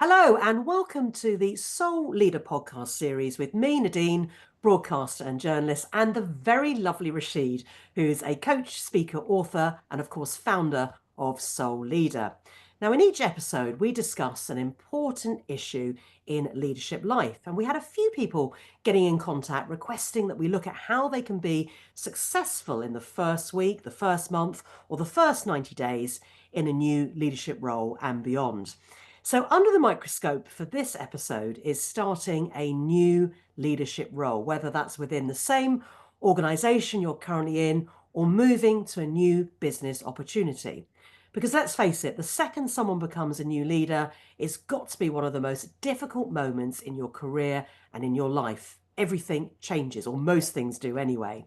Hello, and welcome to the Soul Leader podcast series with me, Nadine, broadcaster and journalist, and the very lovely Rasheed, who's a coach, speaker, author, and of course, founder of Soul Leader. Now, in each episode, we discuss an important issue in leadership life, and we had a few people getting in contact requesting that we look at how they can be successful in the first week, the first month, or the first 90 days in a new leadership role and beyond. So, under the microscope for this episode is starting a new leadership role, whether that's within the same organization you're currently in or moving to a new business opportunity. Because let's face it, the second someone becomes a new leader, it's got to be one of the most difficult moments in your career and in your life. Everything changes, or most things do anyway.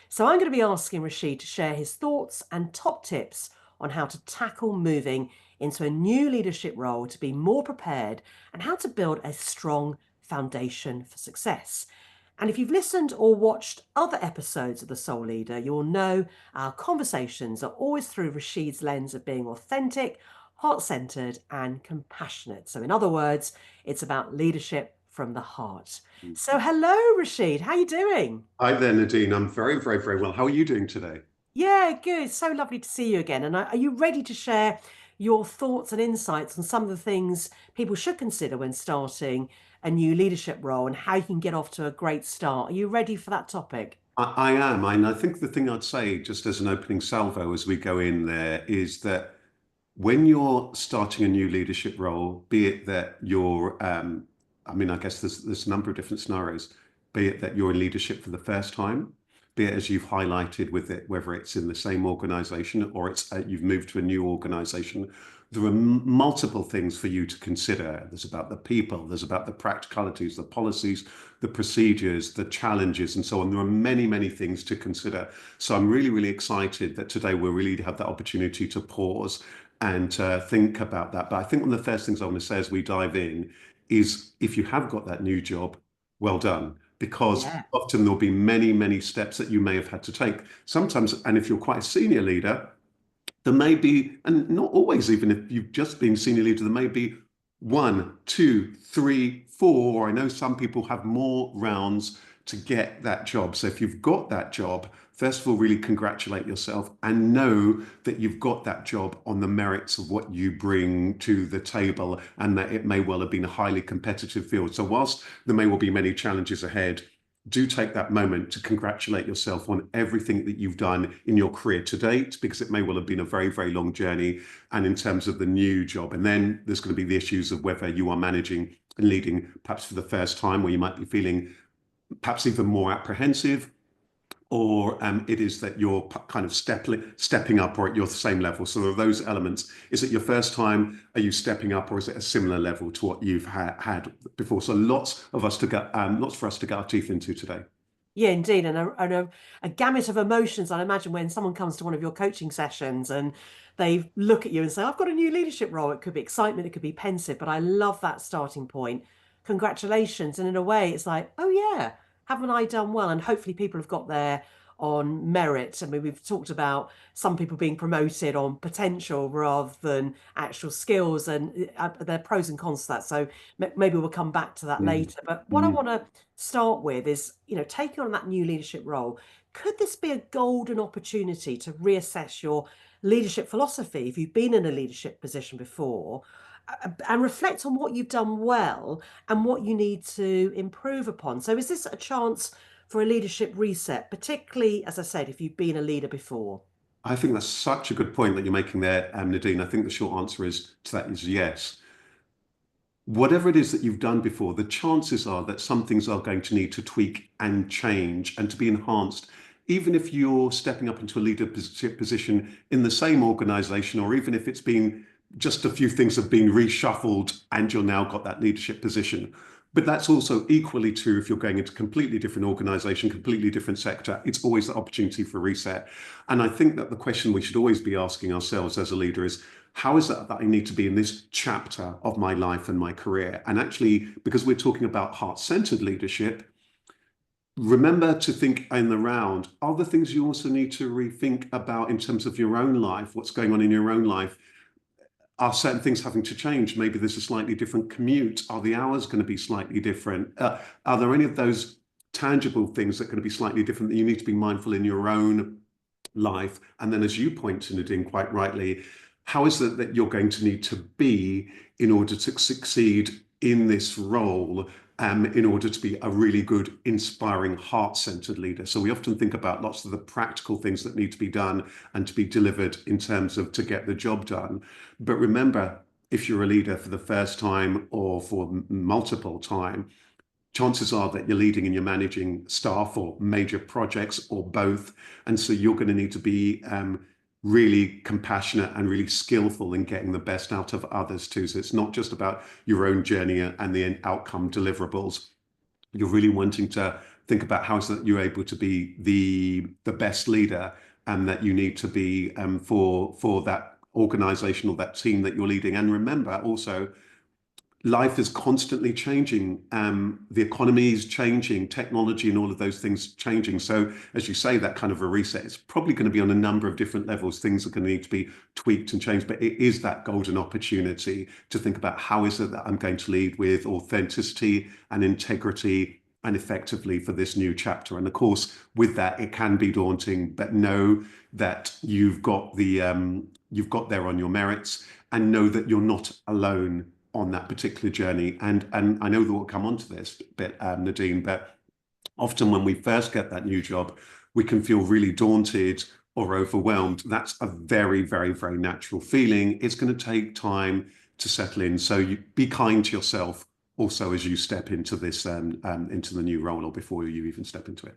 So, I'm going to be asking Rasheed to share his thoughts and top tips on how to tackle moving into a new leadership role to be more prepared and how to build a strong foundation for success. And if you've listened or watched other episodes of The Soul Leader, you'll know our conversations are always through Rasheed's lens of being authentic, heart-centered and compassionate. So in other words, it's about leadership from the heart. So hello, Rasheed. How are you doing? Hi there, Nadine. I'm very, very, very well. How are you doing today? Yeah, good. So lovely to see you again. And are you ready to share your thoughts and insights on some of the things people should consider when starting a new leadership role and how you can get off to a great start? Are you ready for that topic? I am. And I think the thing I'd say, just as an opening salvo as we go in there, is that when you're starting a new leadership role, be it that I guess there's a number of different scenarios, be it that you're in leadership for the first time, be it as you've highlighted with it, whether it's in the same organization or you've moved to a new organization. There are multiple things for you to consider. There's about the people, there's about the practicalities, the policies, the procedures, the challenges, and so on. There are many, many things to consider. So I'm really, really excited that today we'll really have that opportunity to pause and think about that. But I think one of the first things I want to say as we dive in is if you have got that new job, well done. Because Yeah. often there'll be many, many steps that you may have had to take. Sometimes, and if you're quite a senior leader, there may be, and not always, even if you've just been senior leader, there may be one, two, three, four, or I know some people have more rounds to get that job. So if you've got that job, first of all, really congratulate yourself and know that you've got that job on the merits of what you bring to the table and that it may well have been a highly competitive field. So whilst there may well be many challenges ahead, do take that moment to congratulate yourself on everything that you've done in your career to date, because it may well have been a very, very long journey. And in terms of the new job, and then there's going to be the issues of whether you are managing and leading perhaps for the first time, where you might be feeling perhaps even more apprehensive, or it is that you're kind of stepping up or at your same level. So there are those elements. Is it your first time? Are you stepping up, or is it a similar level to what you've had before? So lots for us to get our teeth into today. Yeah, indeed. And a gamut of emotions. I imagine when someone comes to one of your coaching sessions and they look at you and say, I've got a new leadership role. It could be excitement, it could be pensive, but I love that starting point. Congratulations. And in a way, it's like, oh, yeah, haven't I done well? And hopefully people have got there on merit. I mean, we've talked about some people being promoted on potential rather than actual skills, and there are pros and cons to that. So maybe we'll come back to that Mm. later. But what I Mm. want to start with is, taking on that new leadership role, could this be a golden opportunity to reassess your leadership philosophy if you've been in a leadership position before, and reflect on what you've done well and what you need to improve upon? So is this a chance for a leadership reset, particularly, as I said, if you've been a leader before? I think that's such a good point that you're making there, Nadine. I think the short answer to that is yes. Whatever it is that you've done before, the chances are that some things are going to need to tweak and change and to be enhanced, even if you're stepping up into a leadership position in the same organization, or even if it's been just a few things have been reshuffled and you're now got that leadership position. But that's also equally true if you're going into a completely different organization, completely different sector. It's always the opportunity for reset. And I think that the question we should always be asking ourselves as a leader is, how is it that I need to be in this chapter of my life and my career? And actually, because we're talking about heart-centered leadership, remember to think in the round, are there things you also need to rethink about in terms of your own life, what's going on in your own life? Are certain things having to change? Maybe there's a slightly different commute. Are the hours going to be slightly different? Are there any of those tangible things that are going to be slightly different that you need to be mindful in your own life? And then, as you point to, Nadine, quite rightly, how is it that you're going to need to be in order to succeed in this role, in order to be a really good, inspiring, heart-centered leader? So we often think about lots of the practical things that need to be done and to be delivered in terms of to get the job done. But remember, if you're a leader for the first time or for multiple time, chances are that you're leading and you're managing staff or major projects or both. And so you're going to need to be really compassionate and really skillful in getting the best out of others too. So it's not just about your own journey and the outcome deliverables. You're really wanting to think about how is that you're able to be the best leader, and that you need to be for that organization or that team that you're leading. And remember also, life is constantly changing. The economy is changing, technology and all of those things changing. So as you say, that kind of a reset is probably going to be on a number of different levels. Things are going to need to be tweaked and changed, but it is that golden opportunity to think about how is it that I'm going to lead with authenticity and integrity and effectively for this new chapter. And of course, with that, it can be daunting, but know that you've got there on your merits, and know that you're not alone on that particular journey. And I know that we'll come on to this bit, Nadine, but often when we first get that new job, we can feel really daunted or overwhelmed. That's a very, very, very natural feeling. It's going to take time to settle in. So you be kind to yourself also as you step into this into the new role, or before you even step into it.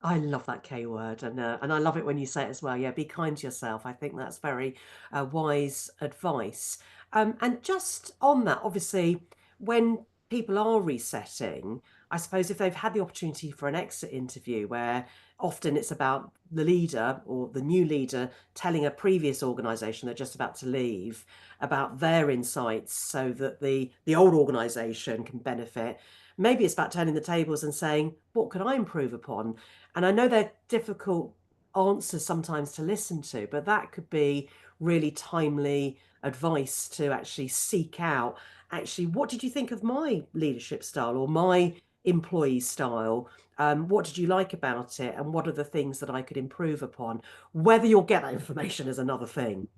I love that K word, and I love it when you say it as well. Yeah, be kind to yourself. I think that's very wise advice. And just on that, obviously, when people are resetting, I suppose if they've had the opportunity for an exit interview, where often it's about the leader or the new leader telling a previous organisation they're just about to leave about their insights, so that the old organisation can benefit. Maybe it's about turning the tables and saying, what can I improve upon? And I know they're difficult answers sometimes to listen to, but that could be really timely advice to actually seek out. Actually, what did you think of my leadership style or my employee style? What did you like about it? And what are the things that I could improve upon? Whether you'll get that information is another thing.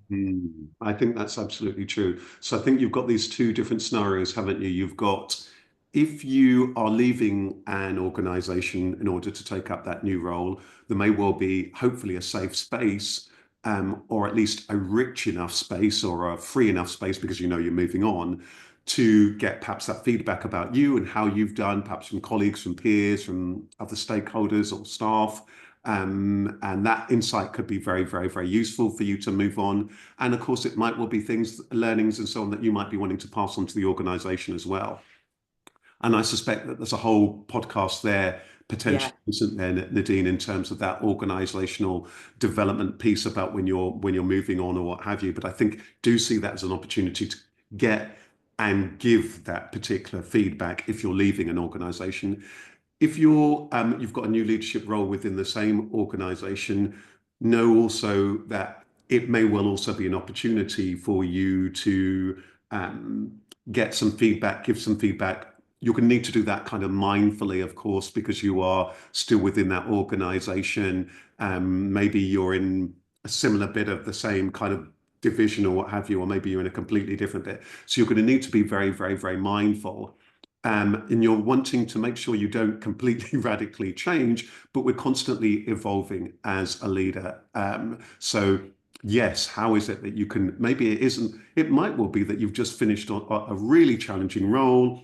I think that's absolutely true. So I think you've got these two different scenarios, haven't you? You've got, if you are leaving an organization in order to take up that new role, there may well be hopefully a safe space, or at least a rich enough space or a free enough space, because you know you're moving on, to get perhaps that feedback about you and how you've done, perhaps from colleagues, from peers, from other stakeholders or staff. And that insight could be very, very, very useful for you to move on. And of course, it might well be things, learnings and so on that you might be wanting to pass on to the organization as well. And I suspect that there's a whole podcast there Yeah. potentially, isn't there, Nadine, in terms of that organizational development piece about when you're moving on or what have you. But I think do see that as an opportunity to get and give that particular feedback if you're leaving an organization. If you've got a new leadership role within the same organization, know also that it may well also be an opportunity for you to get some feedback, give some feedback. You're going to need to do that kind of mindfully, of course, because you are still within that organization. Maybe you're in a similar bit of the same kind of division or what have you, or maybe you're in a completely different bit. So you're going to need to be very, very, very mindful. And you're wanting to make sure you don't completely radically change, but we're constantly evolving as a leader. So yes, how is it that you can, maybe it isn't, it might well be that you've just finished a really challenging role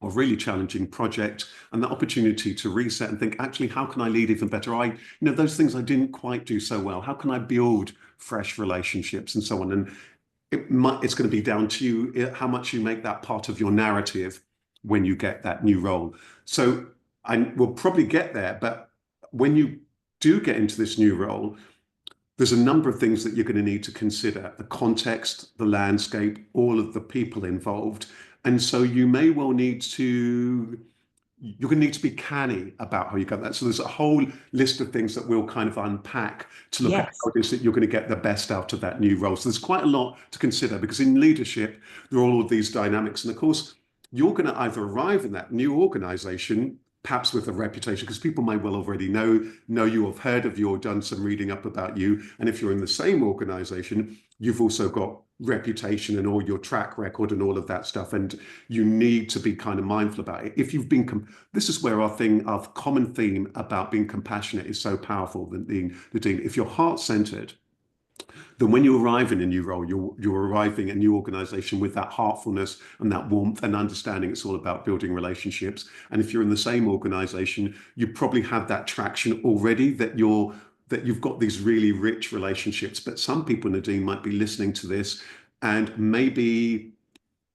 or really challenging project, and the opportunity to reset and think, actually, how can I lead even better? Those things I didn't quite do so well. How can I build fresh relationships and so on? And it's going to be down to you how much you make that part of your narrative when you get that new role. So we'll probably get there, but when you do get into this new role, there's a number of things that you're going to need to consider: the context, the landscape, all of the people involved. And so you may well need to you're going to need to be canny about how you get that. So there's a whole list of things that we'll kind of unpack to look at Yes. how it is that you're going to get the best out of that new role. So there's quite a lot to consider, because in leadership, there are all of these dynamics. And of course, you're going to either arrive in that new organization, perhaps with a reputation, because people may well already know you, have heard of you, or done some reading up about you. And if you're in the same organization, you've also got reputation and all your track record and all of that stuff, and you need to be kind of mindful about it. If you've been, this is where our common theme about being compassionate is so powerful. The if you're heart-centered, then when you arrive in a new role, you're arriving in a new organization with that heartfulness and that warmth and understanding. It's all about building relationships. And if you're in the same organization, you probably have that traction already, that you've got these really rich relationships. But some people, Nadine, might be listening to this, and maybe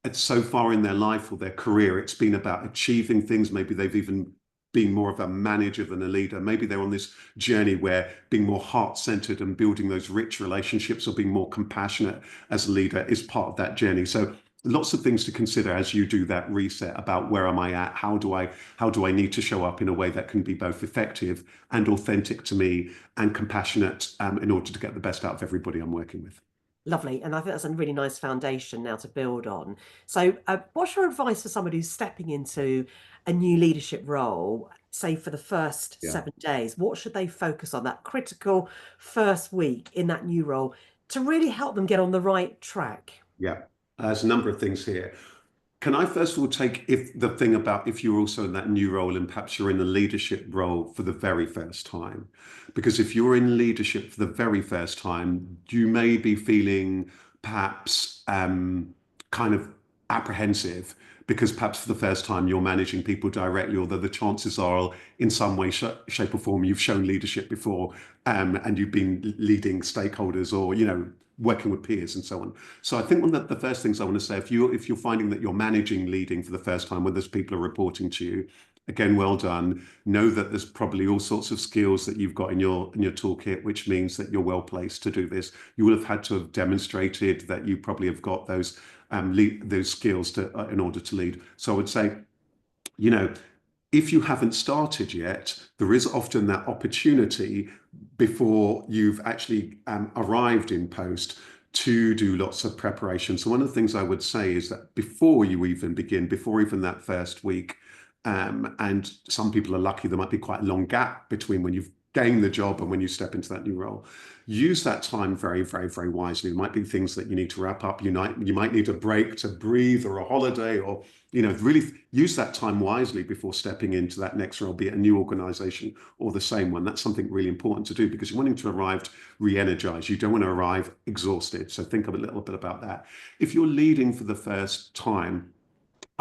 it's so far in their life or their career, it's been about achieving things. Maybe they've even been more of a manager than a leader. Maybe they're on this journey where being more heart-centered and building those rich relationships, or being more compassionate as a leader, is part of that journey. So lots of things to consider as you do that reset about where am I at? How do I need to show up in a way that can be both effective and authentic to me, and compassionate, in order to get the best out of everybody I'm working with. Lovely. And I think that's a really nice foundation now to build on. So, what's your advice for somebody who's stepping into a new leadership role, say for the first Yeah. 7 days? What should they focus on, that critical first week in that new role, to really help them get on the right track? Yeah. There's a number of things here. Can I first of all take if the thing about if you're also in that new role, and perhaps you're in a leadership role for the very first time? Because if you're in leadership for the very first time, you may be feeling perhaps kind of apprehensive, because perhaps for the first time you're managing people directly, although the chances are in some way, shape or form, you've shown leadership before, and you've been leading stakeholders, or, working with peers and so on. So I think one of the first things I want to say, if you're finding that you're managing leading for the first time, when those people are reporting to you, again, well done. Know that there's probably all sorts of skills that you've got in your toolkit, which means that you're well placed to do this. You will have had to have demonstrated that you probably have got those skills to in order to lead. So I would say, you know, if you haven't started yet, there is often that opportunity before you've actually arrived in post, to do lots of preparation. So one of the things I would say is that before you even begin, before even that first week, and some people are lucky, there might be quite a long gap between when you've gained the job and when you step into that new role. Use that time very, very, very wisely. It might be things that you need to wrap up. You might need a break to breathe, or a holiday, or really use that time wisely before stepping into that next role, be it a new organization or the same one. That's something really important to do, because you're wanting to arrive re-energized. You don't want to arrive exhausted. So think a little bit about that. If you're leading for the first time,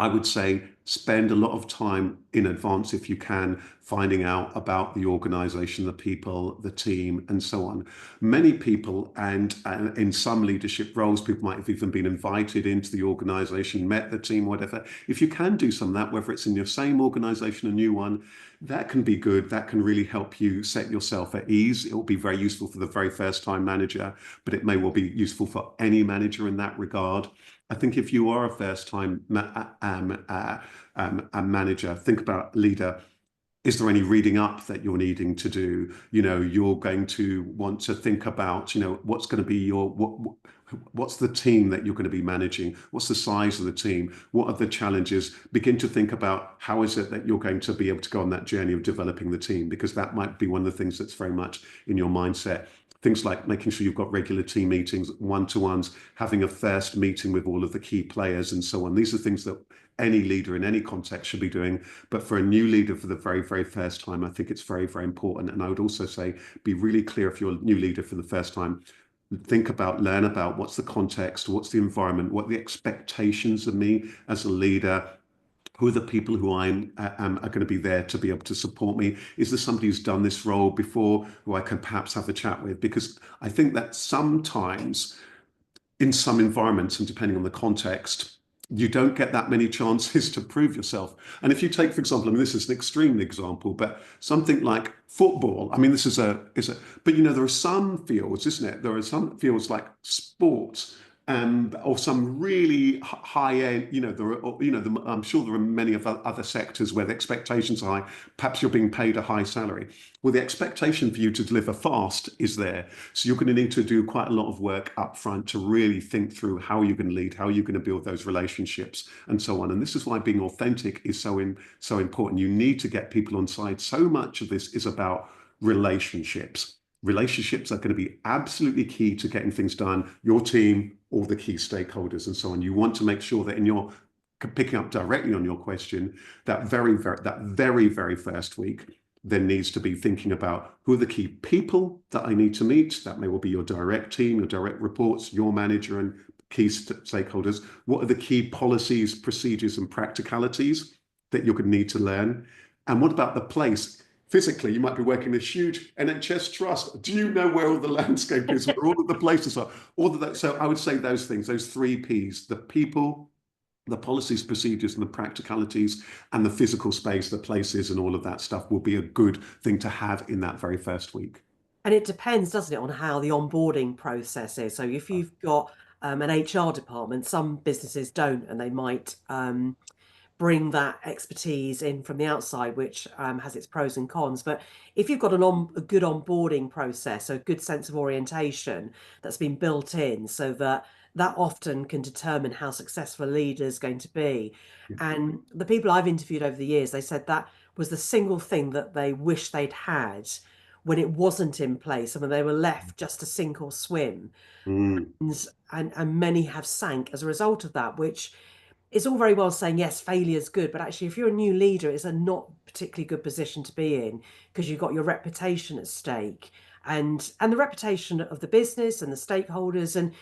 I would say spend a lot of time in advance, if you can, finding out about the organization, the people, the team, and so on. Many people, and in some leadership roles, people might have even been invited into the organization, met the team, whatever. If you can do some of that, whether it's in your same organization, a new one, that can be good. That can really help you set yourself at ease. It will be very useful for the very first time manager, but it may well be useful for any manager in that regard. I think if you are a first-time manager, think about leader. Is there any reading up that you're needing to do? You're going to want to think about, what's going to be what's the team that you're going to be managing? What's the size of the team? What are the challenges? Begin to think about how is it that you're going to be able to go on that journey of developing the team, because that might be one of the things that's very much in your mindset. Things like making sure you've got regular team meetings, one-to-ones, having a first meeting with all of the key players, and so on. These are things that any leader in any context should be doing. But for a new leader for the very, very first time, I think it's very, very important. And I would also say, be really clear if you're a new leader for the first time. Learn about what's the context, what's the environment, what are the expectations of me as a leader. Who are the people who are going to be there to be able to support me? Is there somebody who's done this role before who I can perhaps have a chat with? Because I think that sometimes in some environments, and depending on the context, you don't get that many chances to prove yourself. And if you take, for example, this is an extreme example, but something like football, this is but there are some fields, isn't it? There are some fields like sports, or some really high end, I'm sure there are many of other sectors where the expectations are high. Perhaps you're being paid a high salary. Well, the expectation for you to deliver fast is there. So you're going to need to do quite a lot of work up front to really think through how you're going to lead, how you're going to build those relationships, and so on. And this is why being authentic is so important. You need to get people on side. So much of this is about relationships. Relationships are going to be absolutely key to getting things done. Your team, all the key stakeholders, and so on. You want to make sure that in your picking up directly on your question, that very first week, there needs to be thinking about who are the key people that I need to meet. That may well be your direct team, your direct reports, your manager, and key stakeholders. What are the key policies, procedures, and practicalities that you're going to need to learn? And what about the place? Physically, you might be working in a huge NHS trust. Do you know where all the landscape is, where all of the places are? All of that. So I would say those things, those three Ps: the people, the policies, procedures, and the practicalities, and the physical space, the places, and all of that stuff will be a good thing to have in that very first week. And it depends, doesn't it, on how the onboarding process is. So if you've got an HR department, some businesses don't, and they might bring that expertise in from the outside, which has its pros and cons. But if you've got a good onboarding process, a good sense of orientation that's been built in, so that that often can determine how successful a leader is going to be. And the people I've interviewed over the years, they said that was the single thing that they wish they'd had when it wasn't in place and when they were left just to sink or swim. Mm, And many have sank as a result of that, which it's all very well saying yes, failure is good, but actually, if you're a new leader, it's a not particularly good position to be in because you've got your reputation at stake and the reputation of the business and the stakeholders. And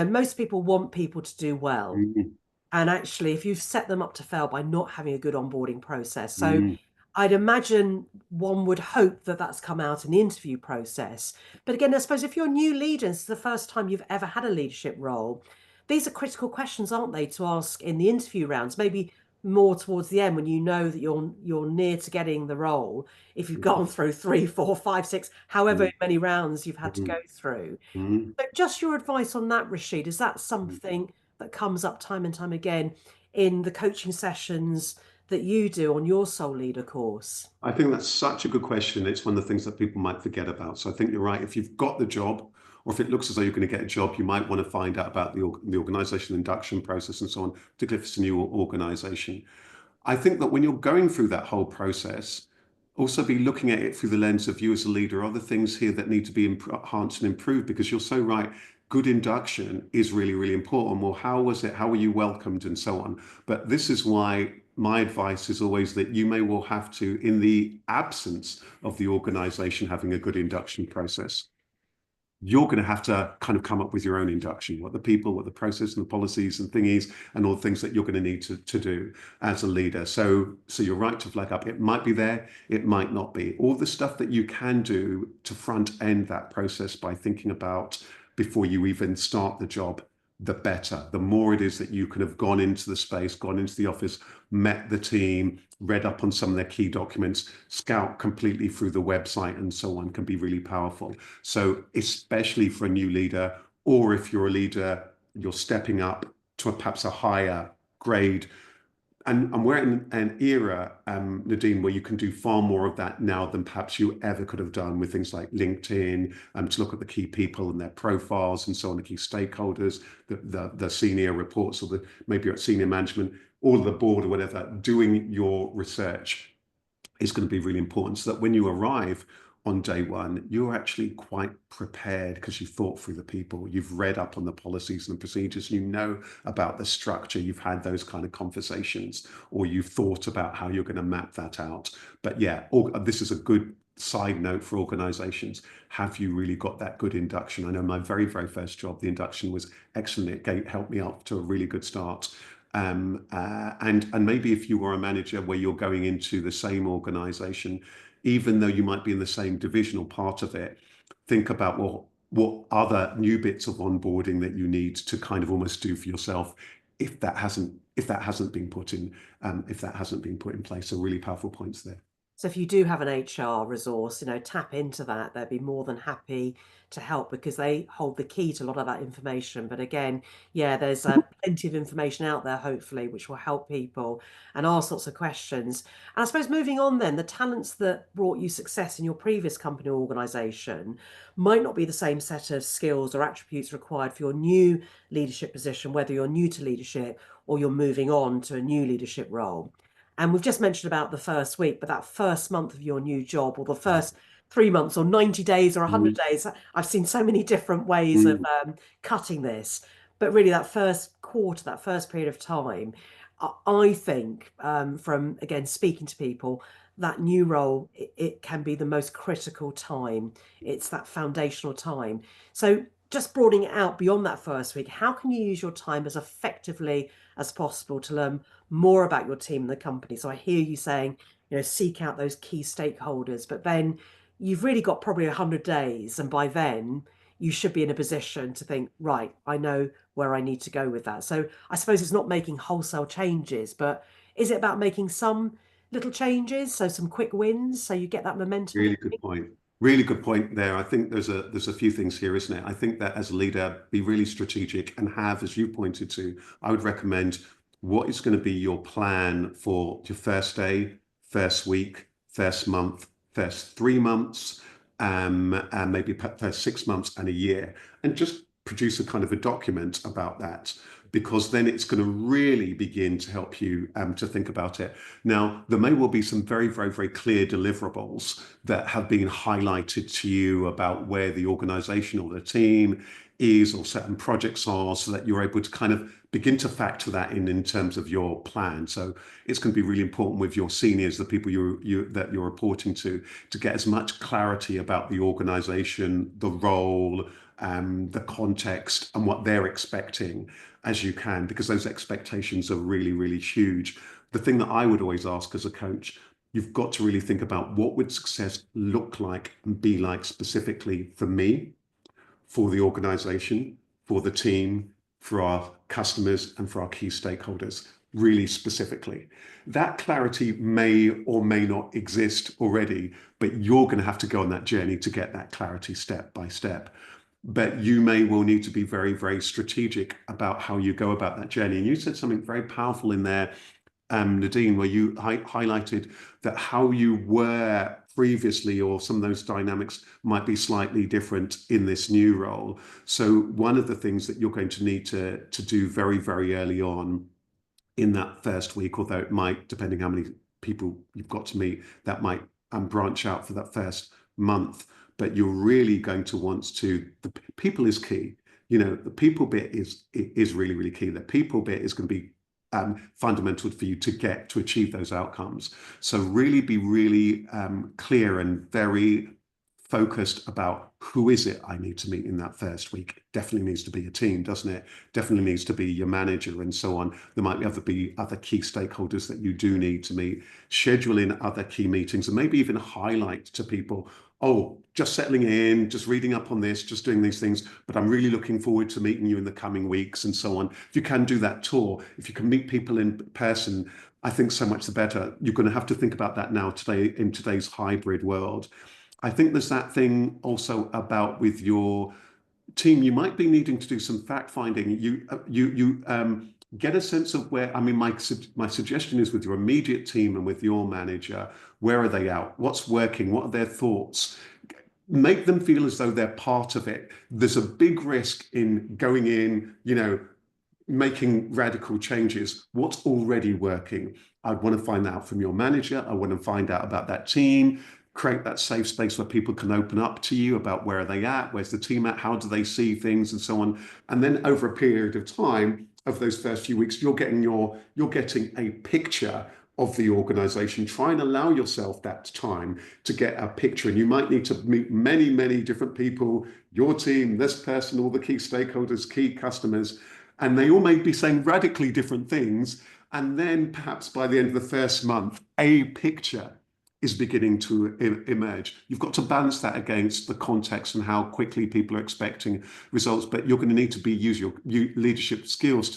most people want people to do well. mm, And actually, if you've set them up to fail by not having a good onboarding process, so mm, I'd imagine one would hope that that's come out in the interview process. But again, I suppose if you're a new leader, it's the first time you've ever had a leadership role, these are critical questions, aren't they, to ask in the interview rounds, maybe more towards the end when you know that you're near to getting the role, if you've gone through three, four, five, six, however mm, many rounds you've had to mm, go through. mm, So just your advice on that, Rasheed, is that mm. something that comes up time and time again in the coaching sessions that you do on your Soul Leader course? I think that's such a good question. It's one of the things that people might forget about. So I think you're right. If you've got the job, or if it looks as though you're going to get a job, you might want to find out about the organization induction process and so on, particularly if it's a new organization. I think that when you're going through that whole process, also be looking at it through the lens of you as a leader. Are there things here that need to be enhanced and improved? Because you're so right. Good induction is really, really important. Well, how was it? How were you welcomed and so on? But this is why my advice is always that you may well have to, in the absence of the organization having a good induction process, you're going to have to kind of come up with your own induction, what the people, what the process and the policies and thingies and all the things that you're going to need to do as a leader. So you're right to flag up. It might be there, it might not be. All the stuff that you can do to front end that process by thinking about before you even start the job, the better. The more it is that you can have gone into the space, gone into the office, met the team, read up on some of their key documents, scout completely through the website and so on can be really powerful. So especially for a new leader, or if you're a leader, you're stepping up to perhaps a higher grade. And we're in an era, Nadine, where you can do far more of that now than perhaps you ever could have done with things like LinkedIn, to look at the key people and their profiles and so on, the key stakeholders, the senior reports, or maybe you're at senior management, or the board or whatever. Doing your research is going to be really important so that when you arrive on day one, you're actually quite prepared because you've thought through the people, you've read up on the policies and procedures, you know about the structure, you've had those kind of conversations, or you've thought about how you're going to map that out. But yeah, this is a good side note for organizations. Have you really got that good induction? I know my very first job, the induction was excellent. It helped me up to a really good start. And maybe if you were a manager where you're going into the same organization, even though you might be in the same divisional part of it, think about what other new bits of onboarding that you need to kind of almost do for yourself if that hasn't been put in place. So really powerful points there. So if you do have an HR resource, tap into that. They'd be more than happy to help because they hold the key to a lot of that information. But again, yeah, there's plenty of information out there, hopefully, which will help people and ask lots of questions. And I suppose moving on then, the talents that brought you success in your previous company or organization might not be the same set of skills or attributes required for your new leadership position, whether you're new to leadership or you're moving on to a new leadership role. And we've just mentioned about the first week, but that first month of your new job, or the first 3 months, or 90 days, or 100 days, I've seen so many different ways of Mm. cutting this. But really, that first quarter, that first period of time, I think, from again speaking to people, that new role, it can be the most critical time. It's that foundational time. So just broadening it out beyond that first week, how can you use your time as effectively as possible to learn more about your team and the company? So I hear you saying, seek out those key stakeholders, but then you've really got probably 100 days. And by then you should be in a position to think, right, I know where I need to go with that. So I suppose it's not making wholesale changes, but is it about making some little changes? So some quick wins, so you get that momentum Really going? good point. Really good point there. I think there's a few things here, isn't it? I think that as a leader, be really strategic and have, as you pointed to, I would recommend what is going to be your plan for your first day, first week, first month, first 3 months, and maybe first 6 months and a year, and just produce a kind of a document about that, because then it's going to really begin to help you to think about it. Now, there may well be some very, very, very clear deliverables that have been highlighted to you about where the organization or the team is, or certain projects are, so that you're able to kind of begin to factor that in terms of your plan. So it's going to be really important with your seniors, the people that you're reporting to get as much clarity about the organization, the role, the context, and what they're expecting as you can, because those expectations are really, really huge. The thing that I would always ask as a coach, you've got to really think about what would success look like and be like specifically for me, for the organization, for the team, for our customers, and for our key stakeholders, really specifically. That clarity may or may not exist already, but you're going to have to go on that journey to get that clarity step by step. But you may well need to be very, very strategic about how you go about that journey. And you said something very powerful in there, Nadine, where you highlighted that how you were previously, or some of those dynamics might be slightly different in this new role. So one of the things that you're going to need to do very, very early on in that first week, although it might, depending how many people you've got to meet, that might branch out for that first month. But you're really going to want to, the people is key. The people bit is really, really key. The people bit is going to be fundamental for you to achieve those outcomes. So really be really clear and very focused about who is it I need to meet in that first week. Definitely needs to be a team, doesn't it? Definitely needs to be your manager and so on. There might be other key stakeholders that you do need to meet. Schedule in other key meetings, and maybe even highlight to people, oh, just settling in, just reading up on this, just doing these things, but I'm really looking forward to meeting you in the coming weeks and so on. If you can do that tour, if you can meet people in person, I think so much the better. You're going to have to think about that now today, in today's hybrid world. I think there's that thing also about with your team, you might be needing to do some fact finding. You get a sense of where. I mean, my suggestion is with your immediate team and with your manager, where are they out? What's working? What are their thoughts? Make them feel as though they're part of it. There's a big risk in going in, making radical changes. What's already working? I want to find that out from your manager. I want to find out about that team. Create that safe space where people can open up to you about where are they at, where's the team at, how do they see things, and so on. And then over a period of time, of those first few weeks, you're getting a picture of the organization. Try and allow yourself that time to get a picture. And you might need to meet many, many different people, your team, this person, all the key stakeholders, key customers, and they all may be saying radically different things. And then perhaps by the end of the first month, a picture is beginning to emerge. You've got to balance that against the context and how quickly people are expecting results, but you're going to need to use your leadership skills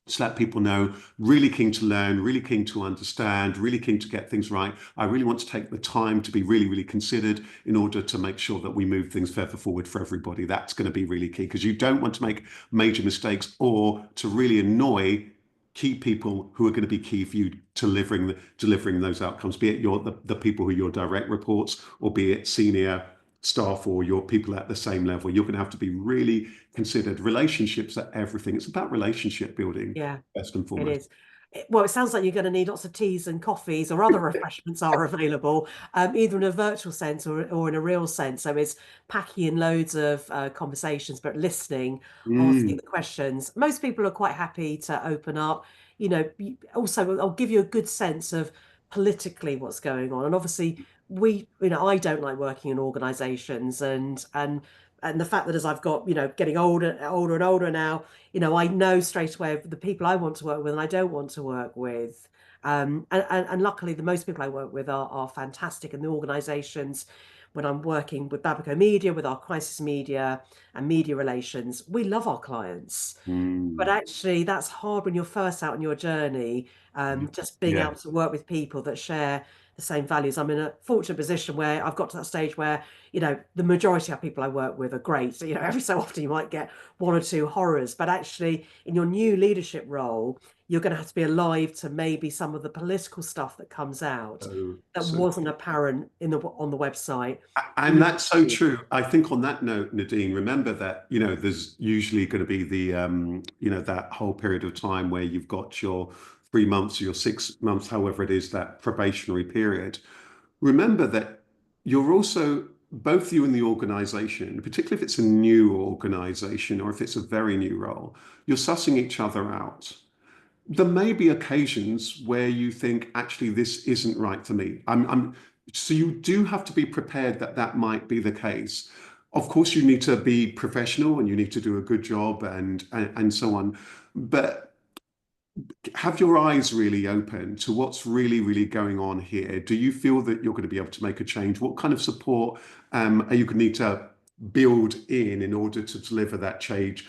Just let people know, really keen to learn, really keen to understand, really keen to get things right. I really want to take the time to be really, really considered in order to make sure that we move things further forward for everybody. That's going to be really key because you don't want to make major mistakes or to really annoy key people who are going to be key for you delivering those outcomes, be it the people who are your direct reports or be it senior staff or your people at the same level. You're going to have to be really considered. Relationships are everything. It's about relationship building Yeah, first and it foremost. is. Well, it sounds like you're going to need lots of teas and coffees or other refreshments are available, either in a virtual sense or in a real sense. So it's packing in loads of conversations, but listening, asking Mm, the questions. Most people are quite happy to open up. Also, I'll give you a good sense of politically what's going on. And obviously, I don't like working in organizations and the fact that as I've got, getting older and older now, I know straight away the people I want to work with and I don't want to work with. And luckily, the most people I work with are fantastic. And the organizations, when I'm working with Babico Media, with our crisis media and media relations, we love our clients. But mm, actually, that's hard when you're first out on your journey, just being yeah. able to work with people that share the same values. I'm in a fortunate position where I've got to that stage where, the majority of people I work with are great. So, every so often you might get one or two horrors, but actually, in your new leadership role, you're going to have to be alive to maybe some of the political stuff that comes out So, that so wasn't apparent on the website. And that's so true. I think on that note, Nadine, remember that, there's usually going to be that whole period of time where you've got your 3 months, your 6 months, however it is, that probationary period. Remember that you're also, both you and the organization, particularly if it's a new organization or if it's a very new role, you're sussing each other out. There may be occasions where you think, actually, this isn't right for me. So you do have to be prepared that that might be the case. Of course, you need to be professional and you need to do a good job and so on. But have your eyes really open to what's really, really going on here. Do you feel that you're going to be able to make a change? What kind of support are you going to need to build in order to deliver that change?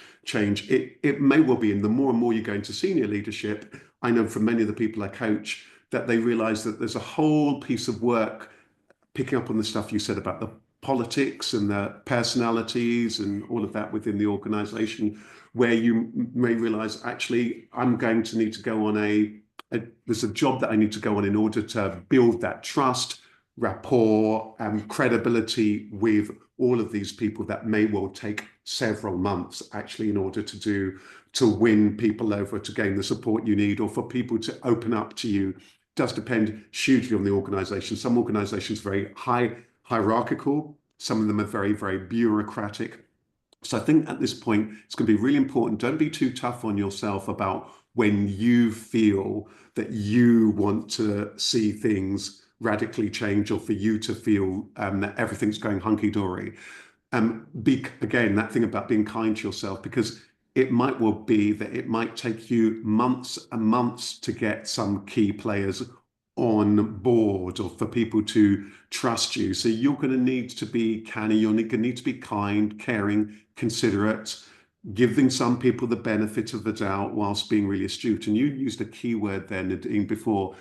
It may well be, and the more and more you go into senior leadership, I know from many of the people I coach that they realize that there's a whole piece of work picking up on the stuff you said about the politics and the personalities and all of that within the organization, where you may realize, actually, I'm going to need to go on there's a job that I need to go on in order to build that trust, rapport, and credibility with all of these people that may well take several months actually in order to win people over, to gain the support you need, or for people to open up to you. Does depend hugely on the organization. Some organizations are very hierarchical, some of them are very, very bureaucratic. So I think at this point, it's going to be really important. Don't be too tough on yourself about when you feel that you want to see things radically change or for you to feel that everything's going hunky-dory. Again, that thing about being kind to yourself, because it might well be that it might take you months and months to get some key players on board or for people to trust you. So you're going to need to be canny, you're going to need to be kind, caring, considerate, giving some people the benefit of the doubt whilst being really astute. And you used a key word there, Nadine, before.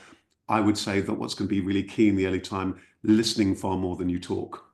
I would say that what's going to be really key in the early time, listening far more than you talk.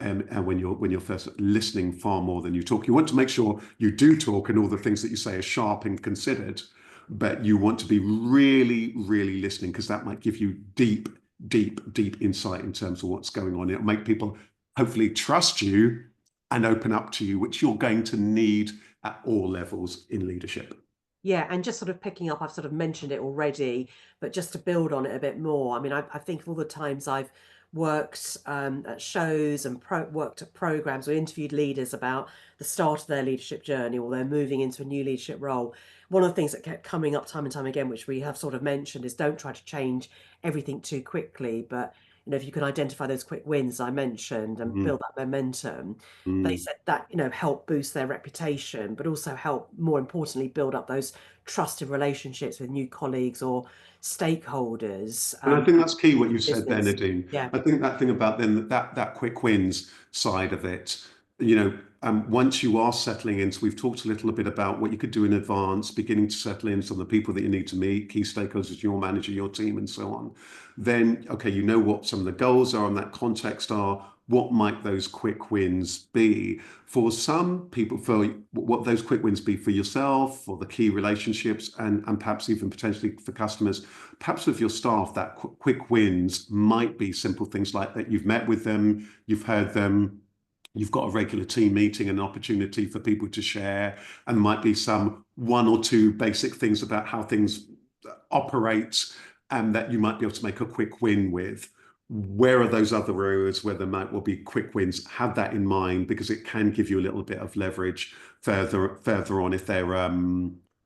And when you're first listening far more than you talk, you want to make sure you do talk and all the things that you say are sharp and considered, but you want to be really, really listening because that might give you deep, deep, deep insight in terms of what's going on. It'll make people hopefully trust you and open up to you, which you're going to need at all levels in leadership. Yeah, and just sort of picking up, I've sort of mentioned it already, but just to build on it a bit more. I mean, I think of all the times I've worked at shows and worked at programs or interviewed leaders about the start of their leadership journey or they're moving into a new leadership role. One of the things that kept coming up time and time again, which we have sort of mentioned, is don't try to change everything too quickly. But if you can identify those quick wins I mentioned and Mm, build that momentum, they mm. said that help boost their reputation but also help, more importantly, build up those trusted relationships with new colleagues or stakeholders And I think that's key in what you the said there, business. Nadine. Yeah. I think that thing about then that quick wins side of it, you know, once you are settling in, so we've talked a little bit about what you could do in advance, beginning to settle in some of the people that you need to meet, key stakeholders, your manager, your team, and so on. Then, okay, you know what some of the goals are in that context are. What might those quick wins be? For some people, for what those quick wins be for yourself, for the key relationships, and perhaps even potentially for customers, perhaps with your staff, that quick wins might be simple things like that you've met with them, you've heard them, you've got a regular team meeting, an opportunity for people to share, and might be some one or two basic things about how things operate, and that you might be able to make a quick win with. Where are those other areas where there might well be quick wins? Have that in mind, because it can give you a little bit of leverage further on if they're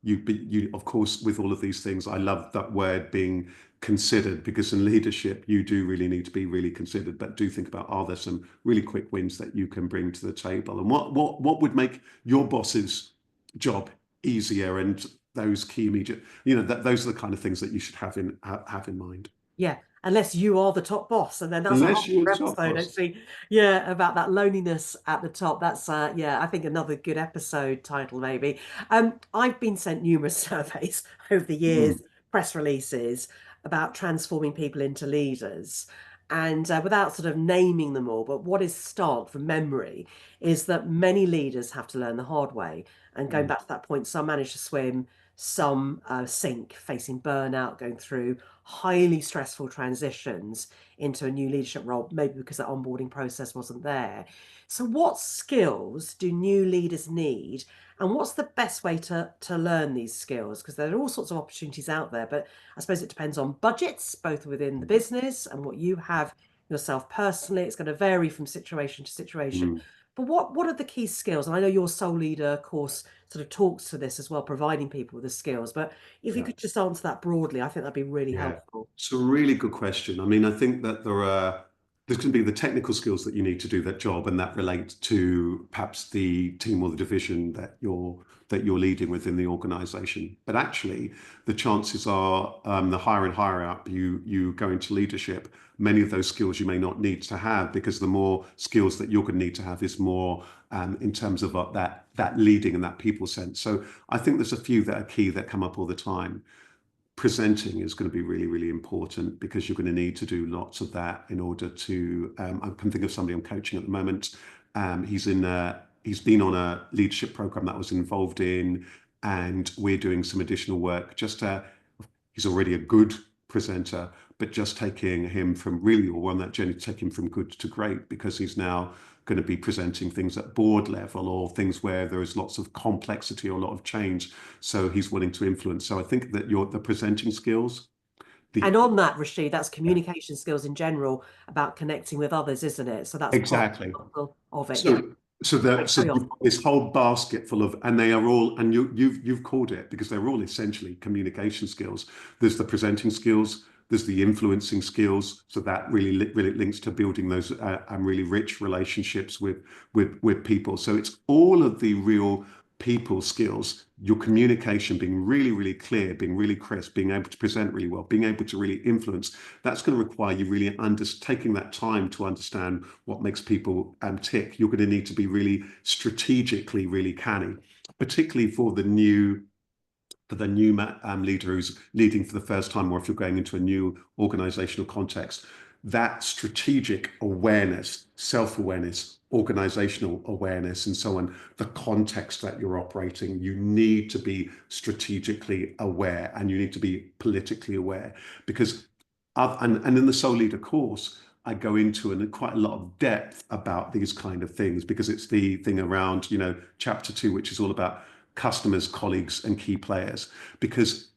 you of course, with all of these things, I love that word being considered, because in leadership you do really need to be really considered, but do think about, are there some really quick wins that you can bring to the table, and what would make your boss's job easier, and those key immediate, those are the kind of things that you should have in mind. Yeah, unless you are the top boss, and then that's a Unless whole you're other a top episode, boss. actually. Yeah, about that loneliness at the top. That's yeah, I think another good episode title maybe. I've been sent numerous surveys over the years, Mm, press releases about transforming people into leaders. And without sort of naming them all, but what is stark from memory is that many leaders have to learn the hard way. And going mm, back to that point, some manage to swim, some sink, facing burnout, going through highly stressful transitions into a new leadership role, maybe because that onboarding process wasn't there. So, what skills do new leaders need? And what's the best way to learn these skills? Because there are all sorts of opportunities out there, but I suppose it depends on budgets, both within the business and what you have yourself personally. It's going to vary from situation to situation. mm. But what are the key skills? And I know your Soul Leader course sort of talks to this as well, providing people with the skills. But if you Yeah. could just answer that broadly, I think that'd be really Yeah, helpful. it's a really good question. I mean, I think that there's going to be the technical skills that you need to do that job, and that relate to perhaps the team or the division that you're leading within the organization. But actually, the chances are, the higher and higher up you go into leadership, many of those skills you may not need to have, because the more skills that you're going to need to have is more in terms of that leading and that people sense. So I think there's a few that are key that come up all the time. Presenting is going to be really, really important, because you're going to need to do lots of that in order to. I can think of somebody I'm coaching at the moment. He's been on a leadership program that I was involved in, and we're doing some additional work. He's already a good presenter, but just taking him from really, or on that journey to take him from good to great, because he's now going to be presenting things at board level, or things where there is lots of complexity or a lot of change. So he's willing to influence. So I think that the presenting skills, the And on that, Rasheed, that's communication skills in general about connecting with others, isn't it? So that's part exactly. of it. Yeah. So Carry on. you've got this whole basket full of, and they are all, and you've called it, because they're all essentially communication skills. There's the presenting skills, there's the influencing skills. So that really links to building those really rich relationships with people. So it's all of the real people skills, your communication being really, really clear, being really crisp, being able to present really well, being able to really influence. That's going to require you really taking that time to understand what makes people tick. You're going to need to be really strategically really canny, particularly for the new leader who's leading for the first time, or if you're going into a new organizational context. That strategic awareness, self-awareness, organizational awareness, and so on, the context that you're operating, you need to be strategically aware, and you need to be politically aware, because and in the Soul Leader course, I go into in quite a lot of depth about these kind of things, because it's the thing around, chapter 2, which is all about customers, colleagues, and key players. Because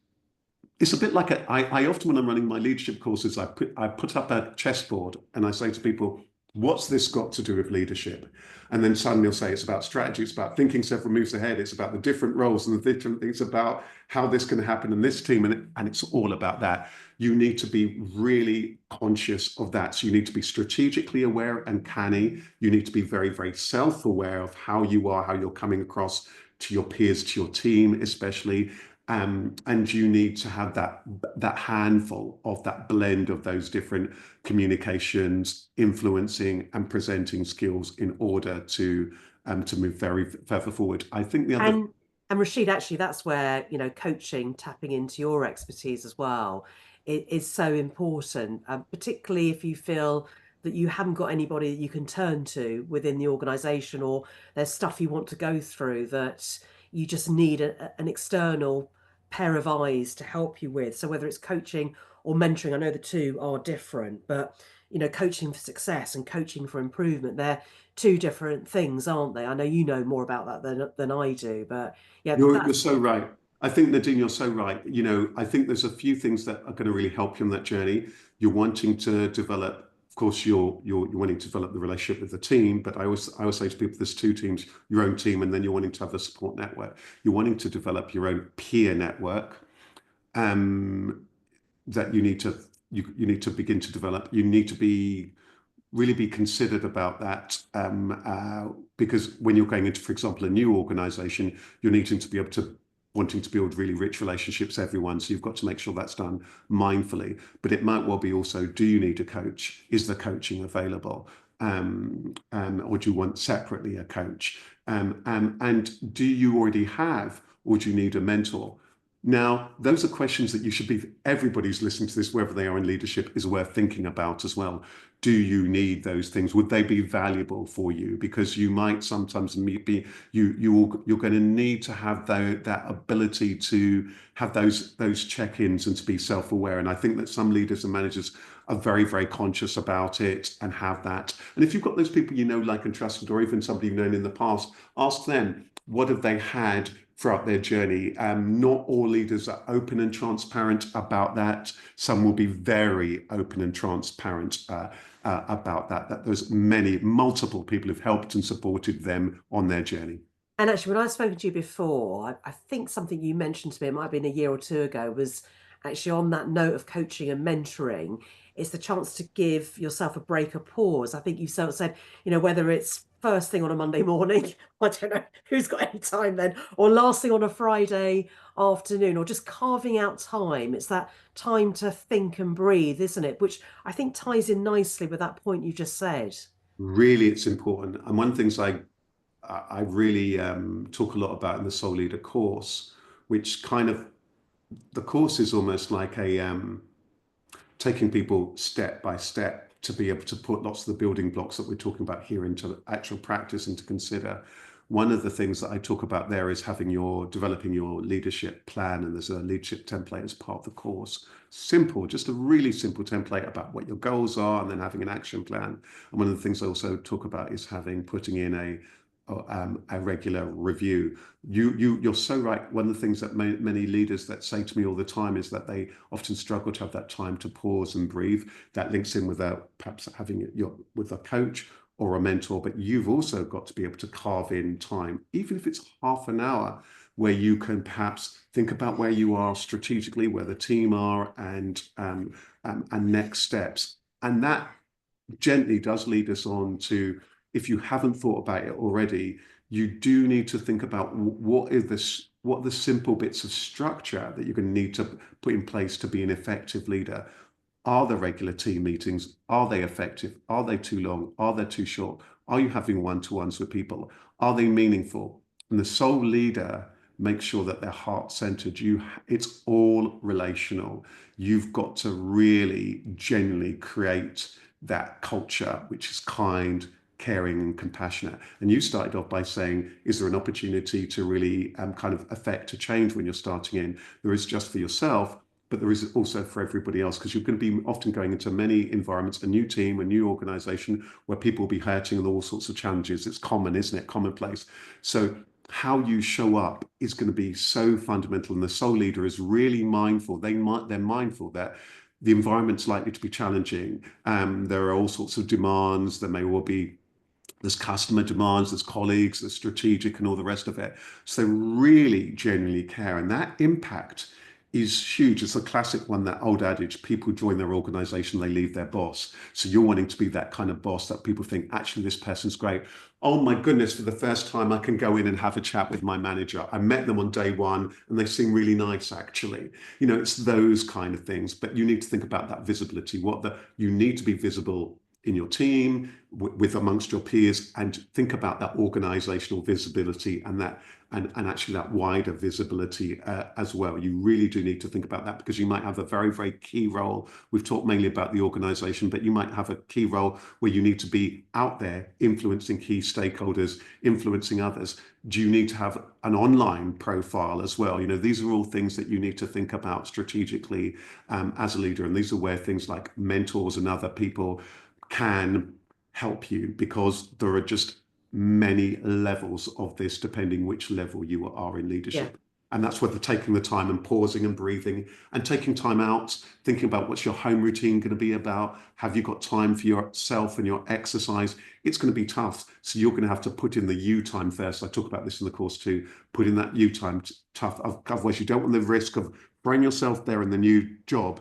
it's a bit like I often, when I'm running my leadership courses, I put up a chessboard and I say to people, what's this got to do with leadership? And then suddenly they'll say it's about strategy, it's about thinking several moves ahead, it's about the different roles and the different things, about how this can happen in this team, and it's all about that. You need to be really conscious of that. So you need to be strategically aware and canny. You need to be very, very self-aware of how you are, how you're coming across to your peers, to your team, especially. And you need to have that handful of that blend of those different communications, influencing, and presenting skills in order to to move very further forward. I think the other And and Rasheed, actually, that's where, coaching, tapping into your expertise as well, is so important, particularly if you feel that you haven't got anybody that you can turn to within the organization, or there's stuff you want to go through that you just need an external pair of eyes to help you with. So whether it's coaching or mentoring, I know the two are different, but coaching for success and coaching for improvement, they're two different things, aren't they? I know you know more about that than I do, but yeah, You're that's so right. I think, Nadine, you're so right. I think there's a few things that are going to really help you on that journey. You're wanting to develop, of course, you're wanting to develop the relationship with the team. But I always say to people, there's two teams: your own team, and then you're wanting to have the support network. You're wanting to develop your own peer network, um, that you need to begin to develop. You need to really be considered about that, because when you're going into, for example, a new organization, you're needing to be able to wanting to build really rich relationships with everyone. So you've got to make sure that's done mindfully. But it might well be also, do you need a coach? Is the coaching available? Or do you want separately a coach? And do you already have, or do you need a mentor? Now, those are questions that everybody's listening to this, whether they are in leadership, is worth thinking about as well. Do you need those things? Would they be valuable for you? Because you might sometimes you're going to need to have that ability to have those check-ins and to be self-aware. And I think that some leaders and managers are very, very conscious about it and have that. And if you've got those people like and trusted, or even somebody you've known in the past, ask them, what have they had throughout their journey? Not all leaders are open and transparent about that. Some will be very open and transparent about that there's multiple people who've helped and supported them on their journey. And actually, when I've spoken to you before, I think something you mentioned to me, it might have been a year or two ago, was actually on that note of coaching and mentoring. It's the chance to give yourself a break, a pause. I think you sort of said, whether it's first thing on a Monday morning, I don't know who's got any time then, or last thing on a Friday afternoon, or just carving out time. It's that time to think and breathe, isn't it? Which I think ties in nicely with that point you just said. Really, it's important. And one of the things I really talk a lot about in the Soul Leader course, which kind of, the course is almost like taking people step by step to be able to put lots of the building blocks that we're talking about here into actual practice and to consider. One of the things that I talk about there is developing your leadership plan, and there's a leadership template as part of the course. Simple, just a really simple template about what your goals are, and then having an action plan. And one of the things I also talk about is putting in a regular review. You're so right. One of the things that many leaders that say to me all the time is that they often struggle to have that time to pause and breathe. That links in with perhaps having with a coach or a mentor, but you've also got to be able to carve in time, even if it's half an hour, where you can perhaps think about where you are strategically, where the team are, and next steps. And that gently does lead us on to, if you haven't thought about it already, you do need to think about what are the simple bits of structure that you're going to need to put in place to be an effective leader. Are the regular team meetings, are they effective? Are they too long? Are they too short? Are you having one-to-ones with people? Are they meaningful? And the soul leader makes sure that they're heart-centered. It's all relational. You've got to really genuinely create that culture, which is kind, caring, and compassionate. And you started off by saying, is there an opportunity to really kind of affect a change when you're starting in? There is just for yourself, but there is also for everybody else, because you're going to be often going into many environments, a new team, a new organization, where people will be hurting and all sorts of challenges. It's common, isn't it? Commonplace. So how you show up is going to be so fundamental. And the soul leader is really mindful. They're mindful that the environment's likely to be challenging. There are all sorts of demands. There may well be, there's customer demands, there's colleagues, there's strategic, and all the rest of it. So really genuinely care. And that impact is huge. It's a classic one, that old adage, people join their organization, they leave their boss. So you're wanting to be that kind of boss that people think, actually, this person's great. Oh my goodness, for the first time, I can go in and have a chat with my manager. I met them on day one and they seem really nice, actually. It's those kind of things, but you need to think about that visibility. You need to be visible in your team, with amongst your peers, and think about that organizational visibility and that and actually that wider visibility as well. You really do need to think about that because you might have a very, very key role. We've talked mainly about the organization, but you might have a key role where you need to be out there influencing key stakeholders, influencing others. Do you need to have an online profile as well? You know, these are all things that you need to think about strategically as a leader. And these are where things like mentors and other people can help you because there are just many levels of this depending which level you are in Yeah. leadership. And that's where the taking the time and pausing and breathing and taking time out, thinking about what's your home routine going to be about. Have you got time for yourself and your exercise? It's going to be tough. So you're going to have to put in the you time first. I talk about this in the course too. Put in that you time tough. Otherwise, you don't want the risk of throwing yourself there in the new job